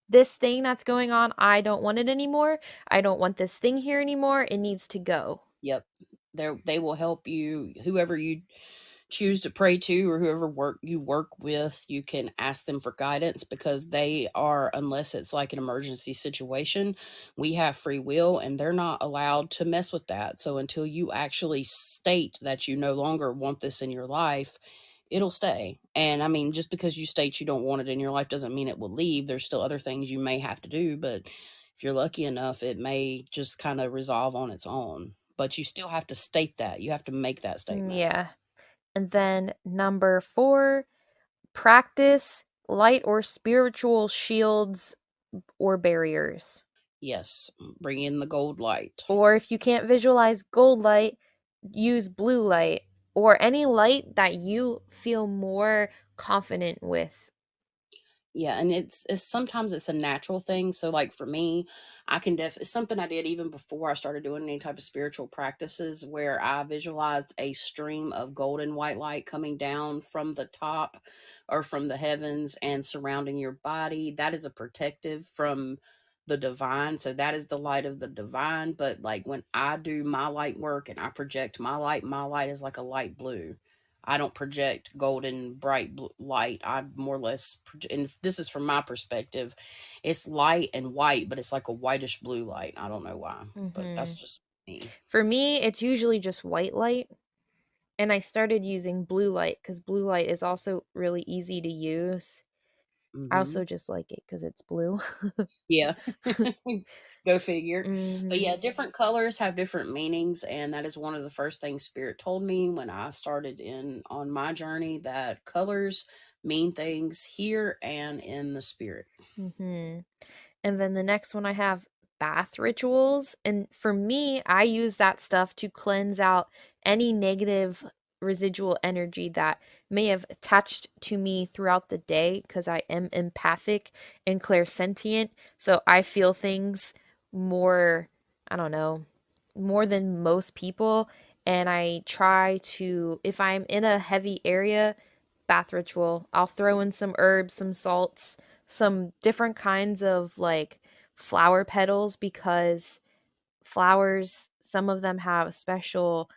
this thing that's going on, I don't want it anymore. I don't want this thing here anymore. It needs to go. Yep. They will help you, whoever you choose to pray to, or whoever you work with. You can ask them for guidance, because they are, unless it's like an emergency situation, we have free will and they're not allowed to mess with that. So until you actually state that you no longer want this in your life, it'll stay. And I mean, just because you state you don't want it in your life doesn't mean it will leave. There's still other things you may have to do, but if you're lucky enough, it may just kind of resolve on its own. But you still have to state that. You have to make that statement. Yeah. And then number 4, practice light or spiritual shields or barriers. Yes, bring in the gold light. Or if you can't visualize gold light, use blue light or any light that you feel more confident with. Yeah, and it's sometimes it's a natural thing. So like for me, I can it's something I did even before I started doing any type of spiritual practices where I visualized a stream of golden white light coming down from the top or from the heavens and surrounding your body. That is a protective from the divine. So that is the light of the divine. But like when I do my light work and I project my light is like a light blue. I don't project golden bright light. I more or less, and this is from my perspective, it's light and white, but it's like a whitish blue light. I don't know why, but that's Hmm. just me. For me, it's usually just white light. And I started using blue light because blue light is also really easy to use. I Hmm. also just like it because it's blue. Yeah. Go figure. But Hmm. yeah, different colors have different meanings, and that is one of the first things Spirit told me when I started in on my journey, that colors mean things here and in the spirit. Hmm. And then the next one I have bath rituals. And for me, I use that stuff to cleanse out any negative residual energy that may have attached to me throughout the day because I am empathic and clairsentient. So I feel things more, I don't know, more than most people. And I try to, if I'm in a heavy area, bath ritual, I'll throw in some herbs, some salts, some different kinds of like flower petals because flowers, some of them have special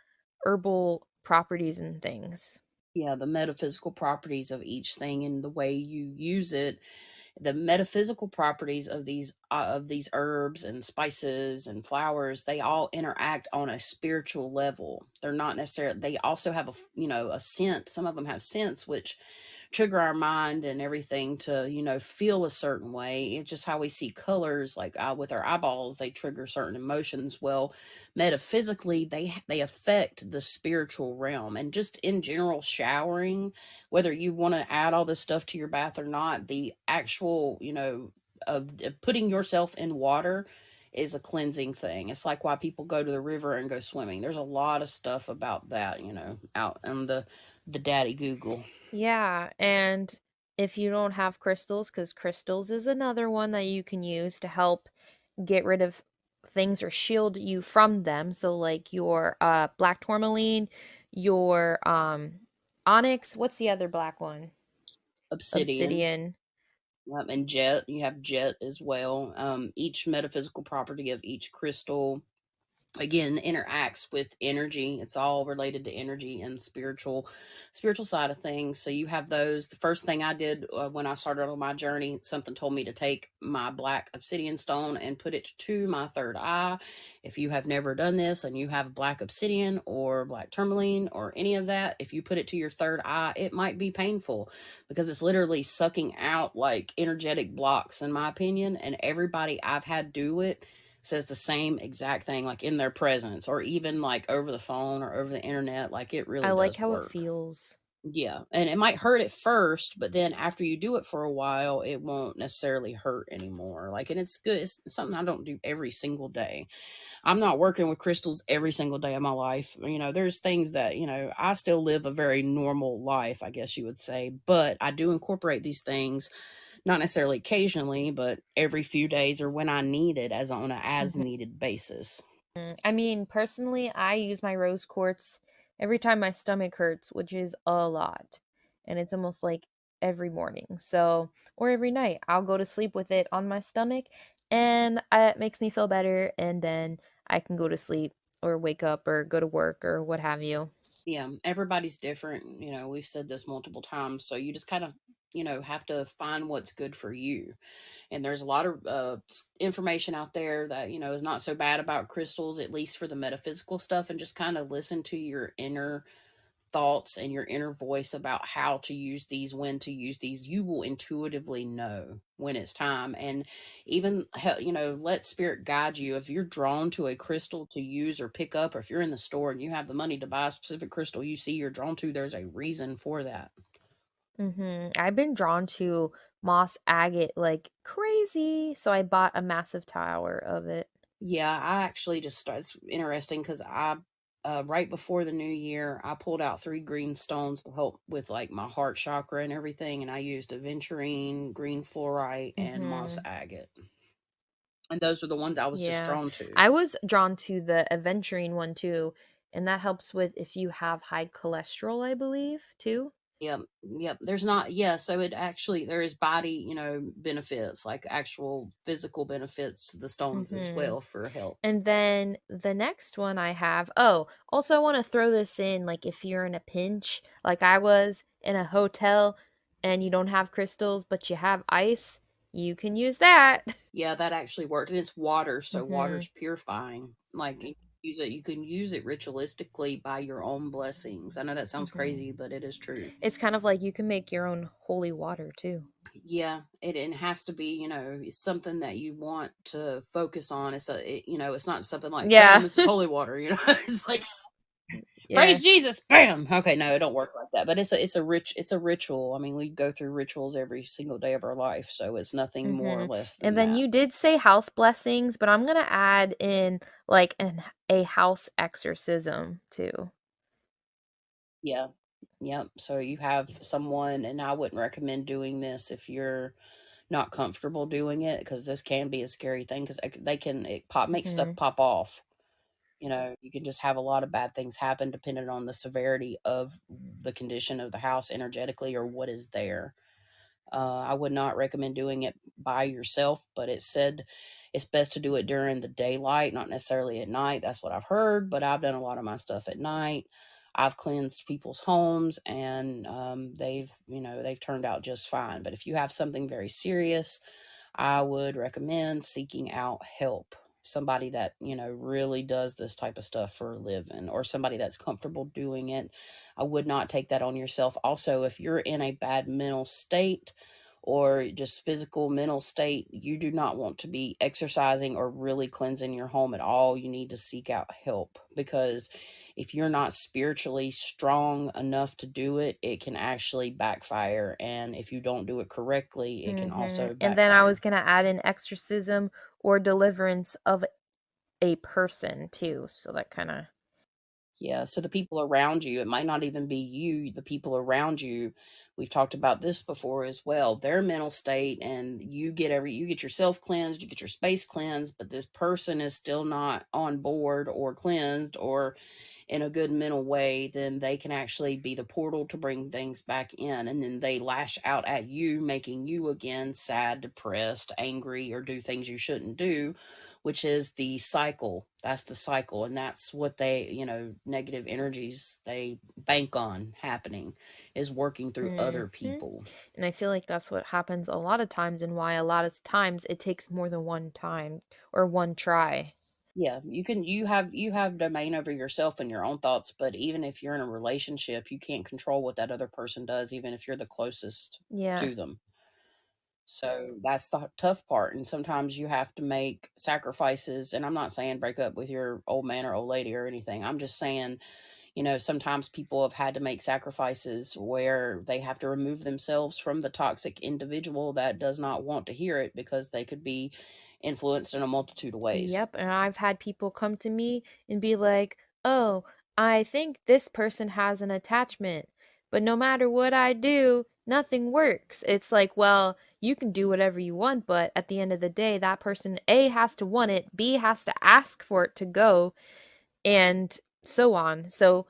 herbal properties and things. Yeah, the metaphysical properties of each thing and the way you use it, the metaphysical properties of these herbs and spices and flowers, they all interact on a spiritual level. They're not necessarily, they also have a scent. Some of them have scents which trigger our mind and everything to feel a certain way. It's just how we see colors, like with our eyeballs, they trigger certain emotions. Well, metaphysically, they affect the spiritual realm. And just in general, showering, whether you want to add all this stuff to your bath or not, the actual, of putting yourself in water is a cleansing thing. It's like why people go to the river and go swimming. There's a lot of stuff about that, out on the daddy Google. Yeah, and if you don't have crystals, because crystals is another one that you can use to help get rid of things or shield you from them. So like your black tourmaline, your onyx, what's the other black one? Obsidian. Obsidian. And jet, you have jet as well. Each metaphysical property of each crystal again interacts with energy. It's all related to energy and spiritual side of things. So you have those. The first thing I did when I started on my journey, something told me to take my black obsidian stone and put it to my third eye. If you have never done this and you have black obsidian or black tourmaline or any of that, if you put it to your third eye, it might be painful because it's literally sucking out like energetic blocks, in my opinion. And everybody I've had do it says the same exact thing, like in their presence or even like over the phone or over the internet. Like it I really like does how it work. feels. Yeah. And it might hurt at first, but then after you do it for a while, it won't necessarily hurt anymore. Like, and it's good. It's something I don't do every single day. I'm not working with crystals every single day of my life. There's things that, I still live a very normal life, I guess you would say, but I do incorporate these things, not necessarily occasionally, but every few days or when I need it as on a as Mhm. needed basis. I mean, personally, I use my rose quartz every time my stomach hurts, which is a lot. And it's almost like every morning. So, or every night, I'll go to sleep with it on my stomach and it makes me feel better. And then I can go to sleep or wake up or go to work or what have you. Yeah, everybody's different. We've said this multiple times. So you just kind of, have to find what's good for you. And there's a lot of information out there that, is not so bad about crystals, at least for the metaphysical stuff, and just kind of listen to your inner thoughts and your inner voice about how to use these, when to use these, you will intuitively know when it's time. And even, let spirit guide you. If you're drawn to a crystal to use or pick up, or if you're in the store and you have the money to buy a specific crystal you see you're drawn to, there's a reason for that. I've been drawn to moss agate like crazy, so I bought a massive tower of it. Yeah, I actually just started. It's interesting because right before the new year, I pulled out 3 green stones to help with like my heart chakra and everything. And I used aventurine, green fluorite, and moss Mm-hmm. agate. And those were the ones I was just Yeah. drawn to. I was drawn to the aventurine one too, and that helps with if you have high cholesterol, I believe, too. Yep, yep. There's not, yeah. So it actually, there is body, benefits, like actual physical benefits to the stones as Mm-hmm. well for help. And then the next one I have, oh, also I want to throw this in, like if you're in a pinch, like I was in a hotel and you don't have crystals, but you have ice, you can use that. Yeah, that actually worked, and it's water, so Mm-hmm. water's purifying. Like you can use it ritualistically by your own blessings. I know that sounds Mm-hmm. crazy, but it is true. It's kind of like you can make your own holy water too. Yeah, it has to be, it's something that you want to focus on. It's not something like, bam, Yeah. this is holy water. It's like, Yeah. praise Jesus, bam. Okay, no, it don't work like that. But it's a ritual. I mean, we go through rituals every single day of our life, so it's nothing more or Mm-hmm. less And than then that. you did say house blessings, but I'm gonna add in like a house exorcism too. Yeah. Yep. So you have someone, and I wouldn't recommend doing this if you're not comfortable doing it, because this can be a scary thing, because they can make stuff Mm-hmm. pop off. You can just have a lot of bad things happen depending on the severity of the condition of the house energetically, or what is there. I would not recommend doing it by yourself, but it said it's best to do it during the daylight, not necessarily at night. That's what I've heard, but I've done a lot of my stuff at night. I've cleansed people's homes, and they've turned out just fine. But if you have something very serious, I would recommend seeking out help. Somebody that, really does this type of stuff for a living, or somebody that's comfortable doing it. I would not take that on yourself. Also, if you're in a bad mental state, or just physical mental state, you do not want to be exercising or really cleansing your home at all. You need to seek out help, because if you're not spiritually strong enough to do it, it can actually backfire. And if you don't do it correctly, it can Mm-hmm. also And then I was backfire. gonna add in exorcism or deliverance of a person too. So that kind of. Yeah, so the people around you, it might not even be you, the people around you. We've talked about this before as well. Their mental state, and you get yourself cleansed, you get your space cleansed, but this person is still not on board or cleansed or in a good mental way, then they can actually be the portal to bring things back in. And then they lash out at you, making you again sad, depressed, angry, or do things you shouldn't do, which is the cycle. That's the cycle. And that's what negative energies they bank on happening, is working through other Mm-hmm. people. And I feel like that's what happens a lot of times, and why a lot of times it takes more than one time or one try. Yeah, you have domain over yourself and your own thoughts, but even if you're in a relationship, you can't control what that other person does, even if you're the closest Yeah. to them. So that's the tough part. And sometimes you have to make sacrifices. And I'm not saying break up with your old man or old lady or anything. I'm just saying, sometimes people have had to make sacrifices where they have to remove themselves from the toxic individual that does not want to hear it, because they could be influenced in a multitude of ways. Yep, and I've had people come to me and be like, "Oh, I think this person has an attachment, but no matter what I do, nothing works." It's like, well, you can do whatever you want, but at the end of the day, that person A has to want it, B has to ask for it to go, and so on. So,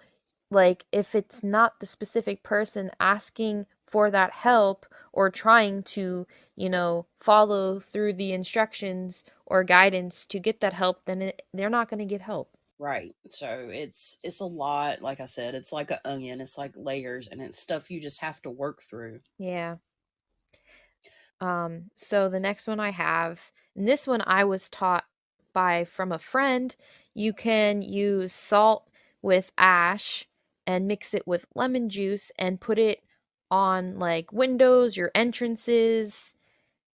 like, if it's not the specific person asking for that help or trying to, follow through the instructions or guidance to get that help, then they're not going to get help. Right. So it's a lot. Like I said, it's like an onion. It's like layers, and it's stuff you just have to work through. Yeah. So the next one I have, and this one I was taught by from a friend, you can use salt with ash and mix it with lemon juice and put it on like windows, your entrances,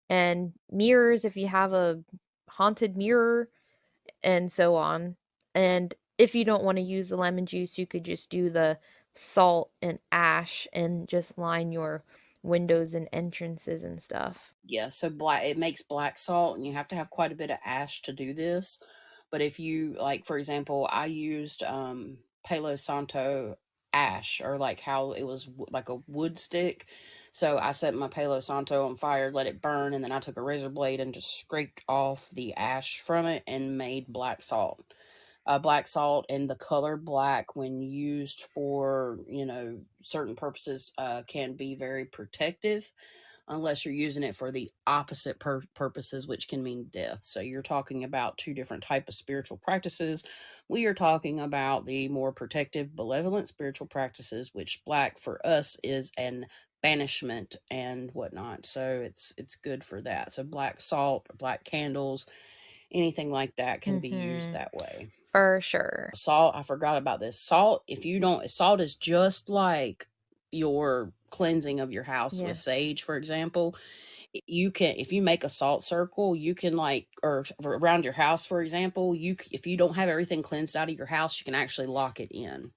and mirrors if you have a haunted mirror, and so on. And if you don't want to use the lemon juice, you could just do the salt and ash and just line your windows and entrances and stuff. Yeah, so it makes black salt, and you have to have quite a bit of ash to do this. But if you like, for example, I used Palo Santo ash, or like how it was like a wood stick. So I set my Palo Santo on fire, let it burn, and then I took a razor blade and just scraped off the ash from it and made black salt. Black salt and the color black, when used for certain purposes, can be very protective, unless you're using it for the opposite purposes, which can mean death. So you're talking about two different type of spiritual practices. We are talking about the more protective, benevolent spiritual practices, which black for us is an banishment and whatnot. So it's good for that. So black salt, black candles, anything like that can be used that way. For sure. Salt, I forgot about this. Salt, salt is just like your cleansing of your house with sage, for example. You can, if you make a salt circle, you can or around your house, for example, if you don't have everything cleansed out of your house, you can actually lock it in.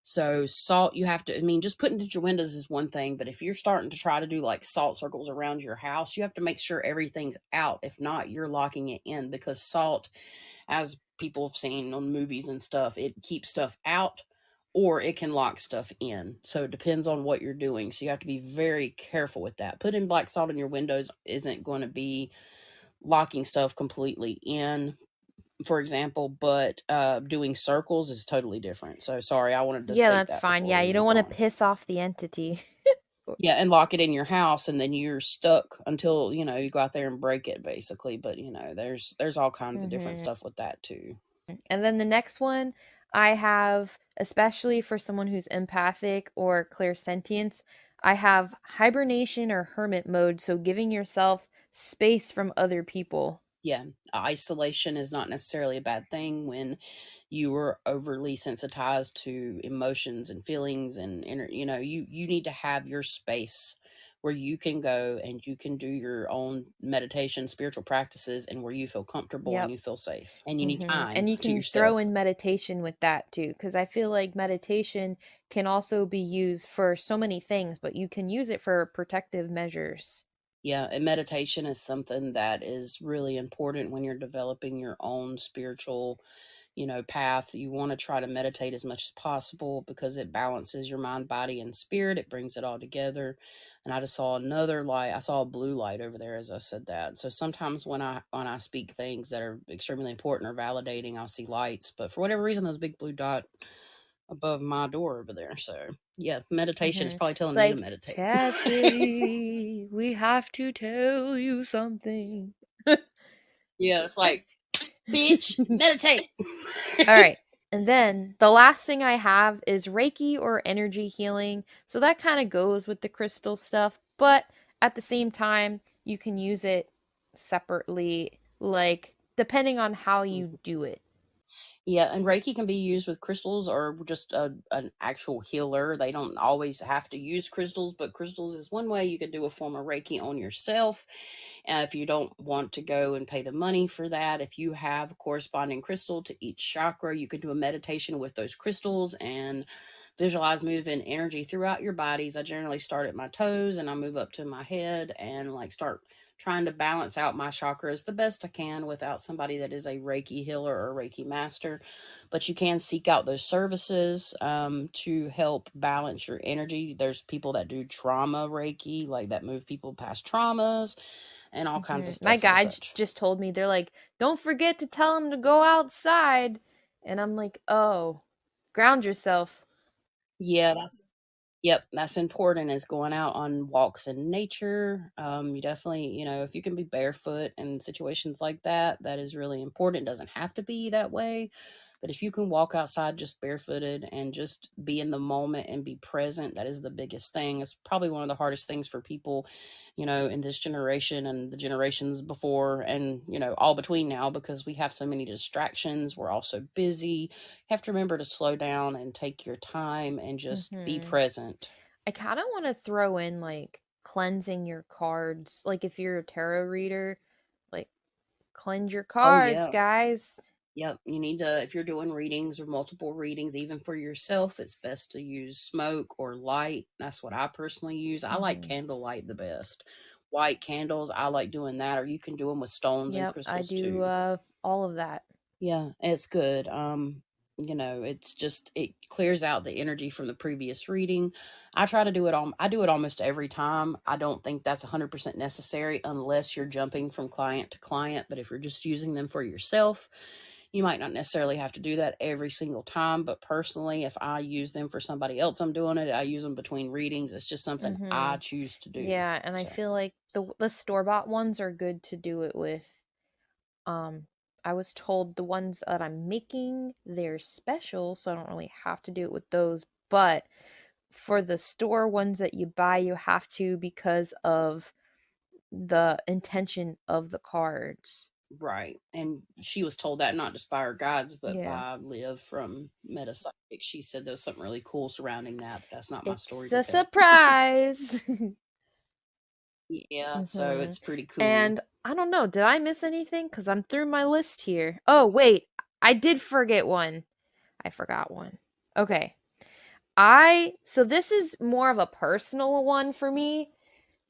So salt, you have to, I mean, just putting it at your windows is one thing, but if you're starting to try to do like salt circles around your house, you have to make sure everything's out. If not, you're locking it in, because salt, as people have seen on movies and stuff, it keeps stuff out or it can lock stuff in. So it depends on what you're doing. So you have to be very careful with that. Putting black salt in your windows isn't going to be locking stuff completely in, for example, but doing circles is totally different. So sorry, I wanted to Yeah, state that's that fine. before Yeah, we you don't moved want to on. piss off the entity. Yeah, and lock it in your house, and then you're stuck until you go out there and break it, basically. But there's all kinds of different stuff with that too. And then the next one I have, especially for someone who's empathic or clairsentience, I have hibernation or hermit mode, so giving yourself space from other people. Yeah, isolation is not necessarily a bad thing when you are overly sensitized to emotions and feelings and you need to have your space where you can go and you can do your own meditation, spiritual practices, and where you feel comfortable and Yep. you feel safe, and you need And time you to can throw yourself. in meditation with that too, because I feel like meditation can also be used for so many things, but you can use it for protective measures. Yeah, and meditation is something that is really important when you're developing your own spiritual, path. You want to try to meditate as much as possible because it balances your mind, body, and spirit. It brings it all together. And I just saw another light. I saw a blue light over there as I said that. So sometimes when I speak things that are extremely important or validating, I'll see lights. But for whatever reason, those big blue dot above my door over there. So yeah, meditation is probably It's telling me to like, meditate. Chastity, we have to tell you something. Yeah, it's like, bitch, meditate. All right. And then the last thing I have is Reiki or energy healing. So that kind of goes with the crystal stuff, but at the same time, you can use it separately, like depending on how you do it. Yeah, and Reiki can be used with crystals or just an actual healer. They don't always have to use crystals, but crystals is one way you can do a form of Reiki on yourself. If you don't want to go and pay the money for that, if you have a corresponding crystal to each chakra, you can do a meditation with those crystals and visualize moving energy throughout your bodies. I generally start at my toes and I move up to my head and start trying to balance out my chakras the best I can without somebody that is a Reiki healer or a Reiki master. But you can seek out those services to help balance your energy. There's people that do trauma Reiki, like that move people past traumas and all kinds of My stuff and guides such. just told me, they're like, don't forget to tell him to go outside. And I'm like, oh, ground yourself. Yeah, yep, that's important, is going out on walks in nature. You definitely, if you can be barefoot in situations like that, that is really important. It doesn't have to be that way, But if you can walk outside just barefooted and just be in the moment and be present, that is the biggest thing. It's probably one of the hardest things for people, in this generation and the generations before and, all between now, because we have so many distractions. We're all so busy. You have to remember to slow down and take your time and just be Mm-hmm. present. I kind of want to throw in like cleansing your cards. Like if you're a tarot reader, like cleanse your Oh, cards, yeah. guys. Yep. You need to, if you're doing readings or multiple readings, even for yourself, it's best to use smoke or light. That's what I personally use. I like Mm-hmm. candlelight the best. White candles, I like doing that, or you can do them with stones and Yep, I crystals do too. all of that. Yeah, it's good. It's just it clears out the energy from the previous reading. I do it almost every time. I don't think that's 100% necessary unless you're jumping from client to client, but if you're just using them for yourself, you might not necessarily have to do that every single time, but personally, if I use them for somebody else I'm doing it, I use them between readings. It's just something Mm-hmm. I choose to do. Yeah, and I So, feel like the store-bought ones are good to do it with. Um, I was told the ones that I'm making, they're special, so I don't really have to do it with those. But for the store ones that you buy, you have to because of the intention of the cards. right. And she was told that not just by her guides, but Yeah. by Liv from Metapsych. She said there was something really cool surrounding that, but that's not my story It's to a tell. surprise. Yeah, so Hmm. it's pretty cool. And I don't know, did I miss anything? Because I'm through my list here. Oh, wait, I did forget one. I forgot one. Okay. So this is more of a personal one for me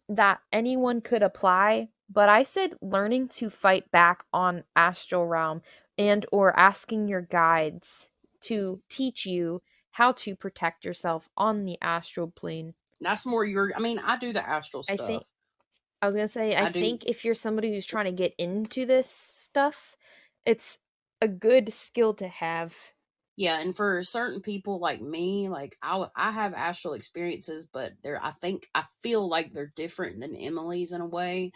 that anyone could apply, but I said learning to fight back on astral realm and or asking your guides to teach you how to protect yourself on the astral plane. That's more I mean, I do the astral I think stuff. I was going to say I I do. think if you're somebody who's trying to get into this stuff, it's a good skill to have. Yeah, and for certain people like me, like I have astral experiences, but I feel like they're different than Emily's in a way,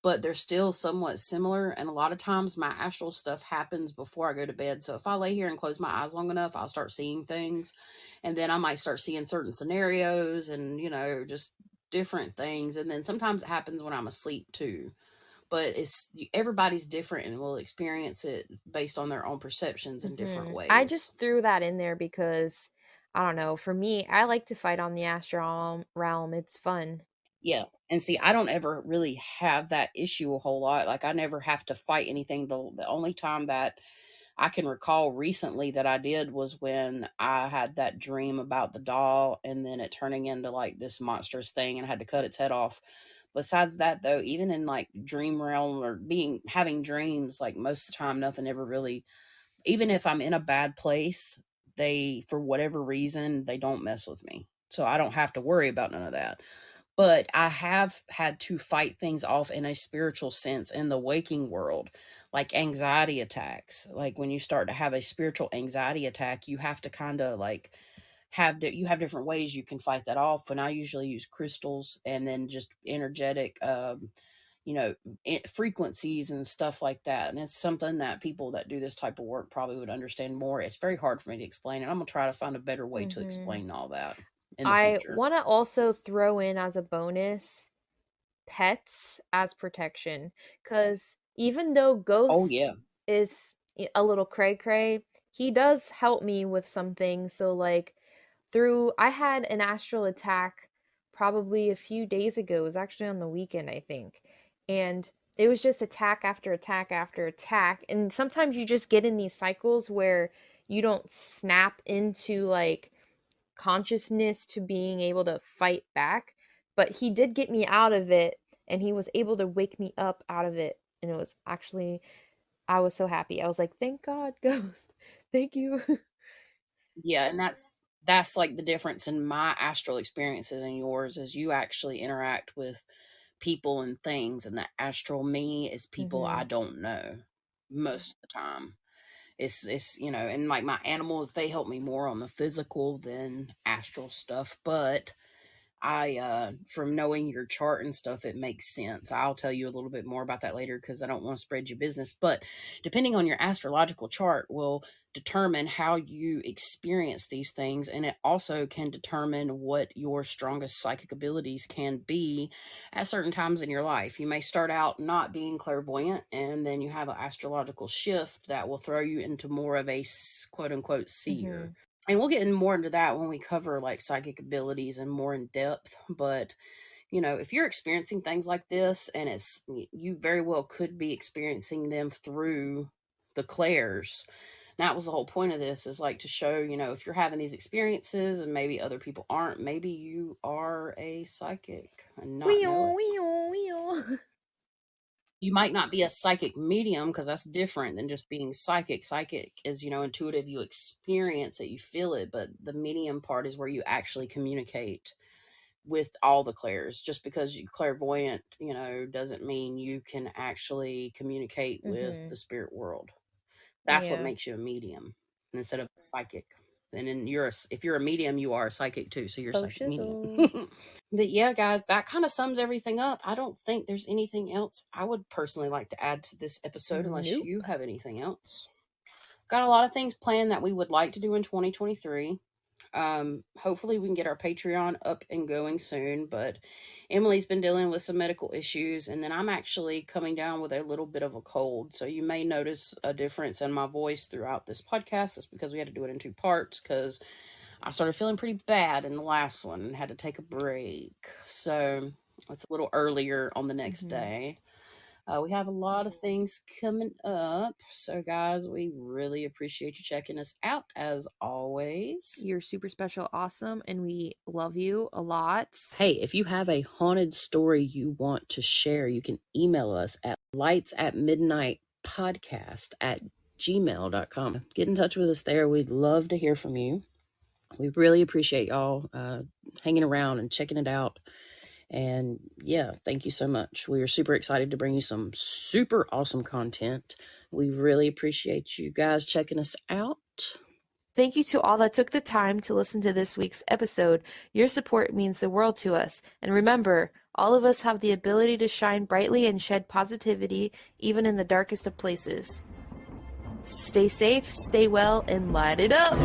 but they're still somewhat similar. And a lot of times my astral stuff happens before I go to bed. So if I lay here and close my eyes long enough, I'll start seeing things, and then I might start seeing certain scenarios and just different things. And then sometimes it happens when I'm asleep too, but it's everybody's different and will experience it based on their own perceptions in different I ways. just threw that in there because I don't know, for me, I like to fight on the astral realm. It's fun. Yeah. And see, I don't ever really have that issue a whole lot. Like I never have to fight anything. The only time that I can recall recently that I did was when I had that dream about the doll and then it turning into like this monstrous thing and I had to cut its head off. Besides that though, even in like dream realm or being having dreams, like most of the time nothing ever really, even if I'm in a bad place, they for whatever reason, they don't mess with me. So I don't have to worry about none of that. But I have had to fight things off in a spiritual sense in the waking world, like anxiety attacks. Like when you start to have a spiritual anxiety attack, you have to kind of like you have different ways you can fight that off. And I usually use crystals and then just energetic, you know, frequencies and stuff like that. And it's something that people that do this type of work probably would understand more. It's very hard for me to explain, and I'm gonna try to find a better way to Hmm. explain all that in the I future. want to also throw in as a bonus pets as protection because even though Oh Ghost yeah. is a little cray cray, he does help me with some things. So, like, I had an astral attack probably a few days ago. It was actually on the weekend, I think. And it was just attack after attack after attack. And sometimes you just get in these cycles where you don't snap into like consciousness to being able to fight back. But he did get me out of it and he was able to wake me up out of it. And it was actually, I was so happy. I was like, thank God, Ghost. Thank you. Yeah, and that's like the difference in my astral experiences and yours is you actually interact with people and things, and the astral me is people Hmm. I don't know most of the time. It's and like my animals, they help me more on the physical than astral stuff, but I from knowing your chart and stuff, it makes sense. I'll tell you a little bit more about that later because I don't want to spread your business. But depending on your astrological chart will determine how you experience these things, and it also can determine what your strongest psychic abilities can be at certain times in your life. You may start out not being clairvoyant, and then you have an astrological shift that will throw you into more of a quote unquote seer. And we'll get more into that when we cover like psychic abilities and more in depth. But if you're experiencing things like this, and you very well could be experiencing them through the clairs. That was the whole point of this, is like to show, if you're having these experiences and maybe other people aren't, maybe you are a psychic and not know it. You might not be a psychic medium, because that's different than just being psychic. Psychic is, intuitive, you experience it, you feel it, but the medium part is where you actually communicate with all the clairs. Just because you're clairvoyant, doesn't mean you can actually communicate with the spirit world. That's what makes you a medium instead of psychic. And then if you're a medium, you are a psychic too. So you're a psychic medium. But yeah, guys, that kind of sums everything up. I don't think there's anything else I would personally like to add to this episode, unless you have anything else. Got a lot of things planned that we would like to do in 2023. Hopefully we can get our Patreon up and going soon, but Emily's been dealing with some medical issues, and then I'm actually coming down with a little bit of a cold, so you may notice a difference in my voice throughout this podcast. That's because we had to do it in 2 parts, because I started feeling pretty bad in the last one and had to take a break, so it's a little earlier on the next day. We have a lot of things coming up. So, guys, we really appreciate you checking us out, as always. You're super special, awesome, and we love you a lot. Hey, if you have a haunted story you want to share, you can email us at lightsatmidnightpodcast@gmail.com. Get in touch with us there. We'd love to hear from you. We really appreciate y'all hanging around and checking it out. And yeah, thank you so much. We are super excited to bring you some super awesome content. We really appreciate you guys checking us out. Thank you to all that took the time to listen to this week's episode. Your support means the world to us. And remember, all of us have the ability to shine brightly and shed positivity, even in the darkest of places. Stay safe, stay well, and light it up!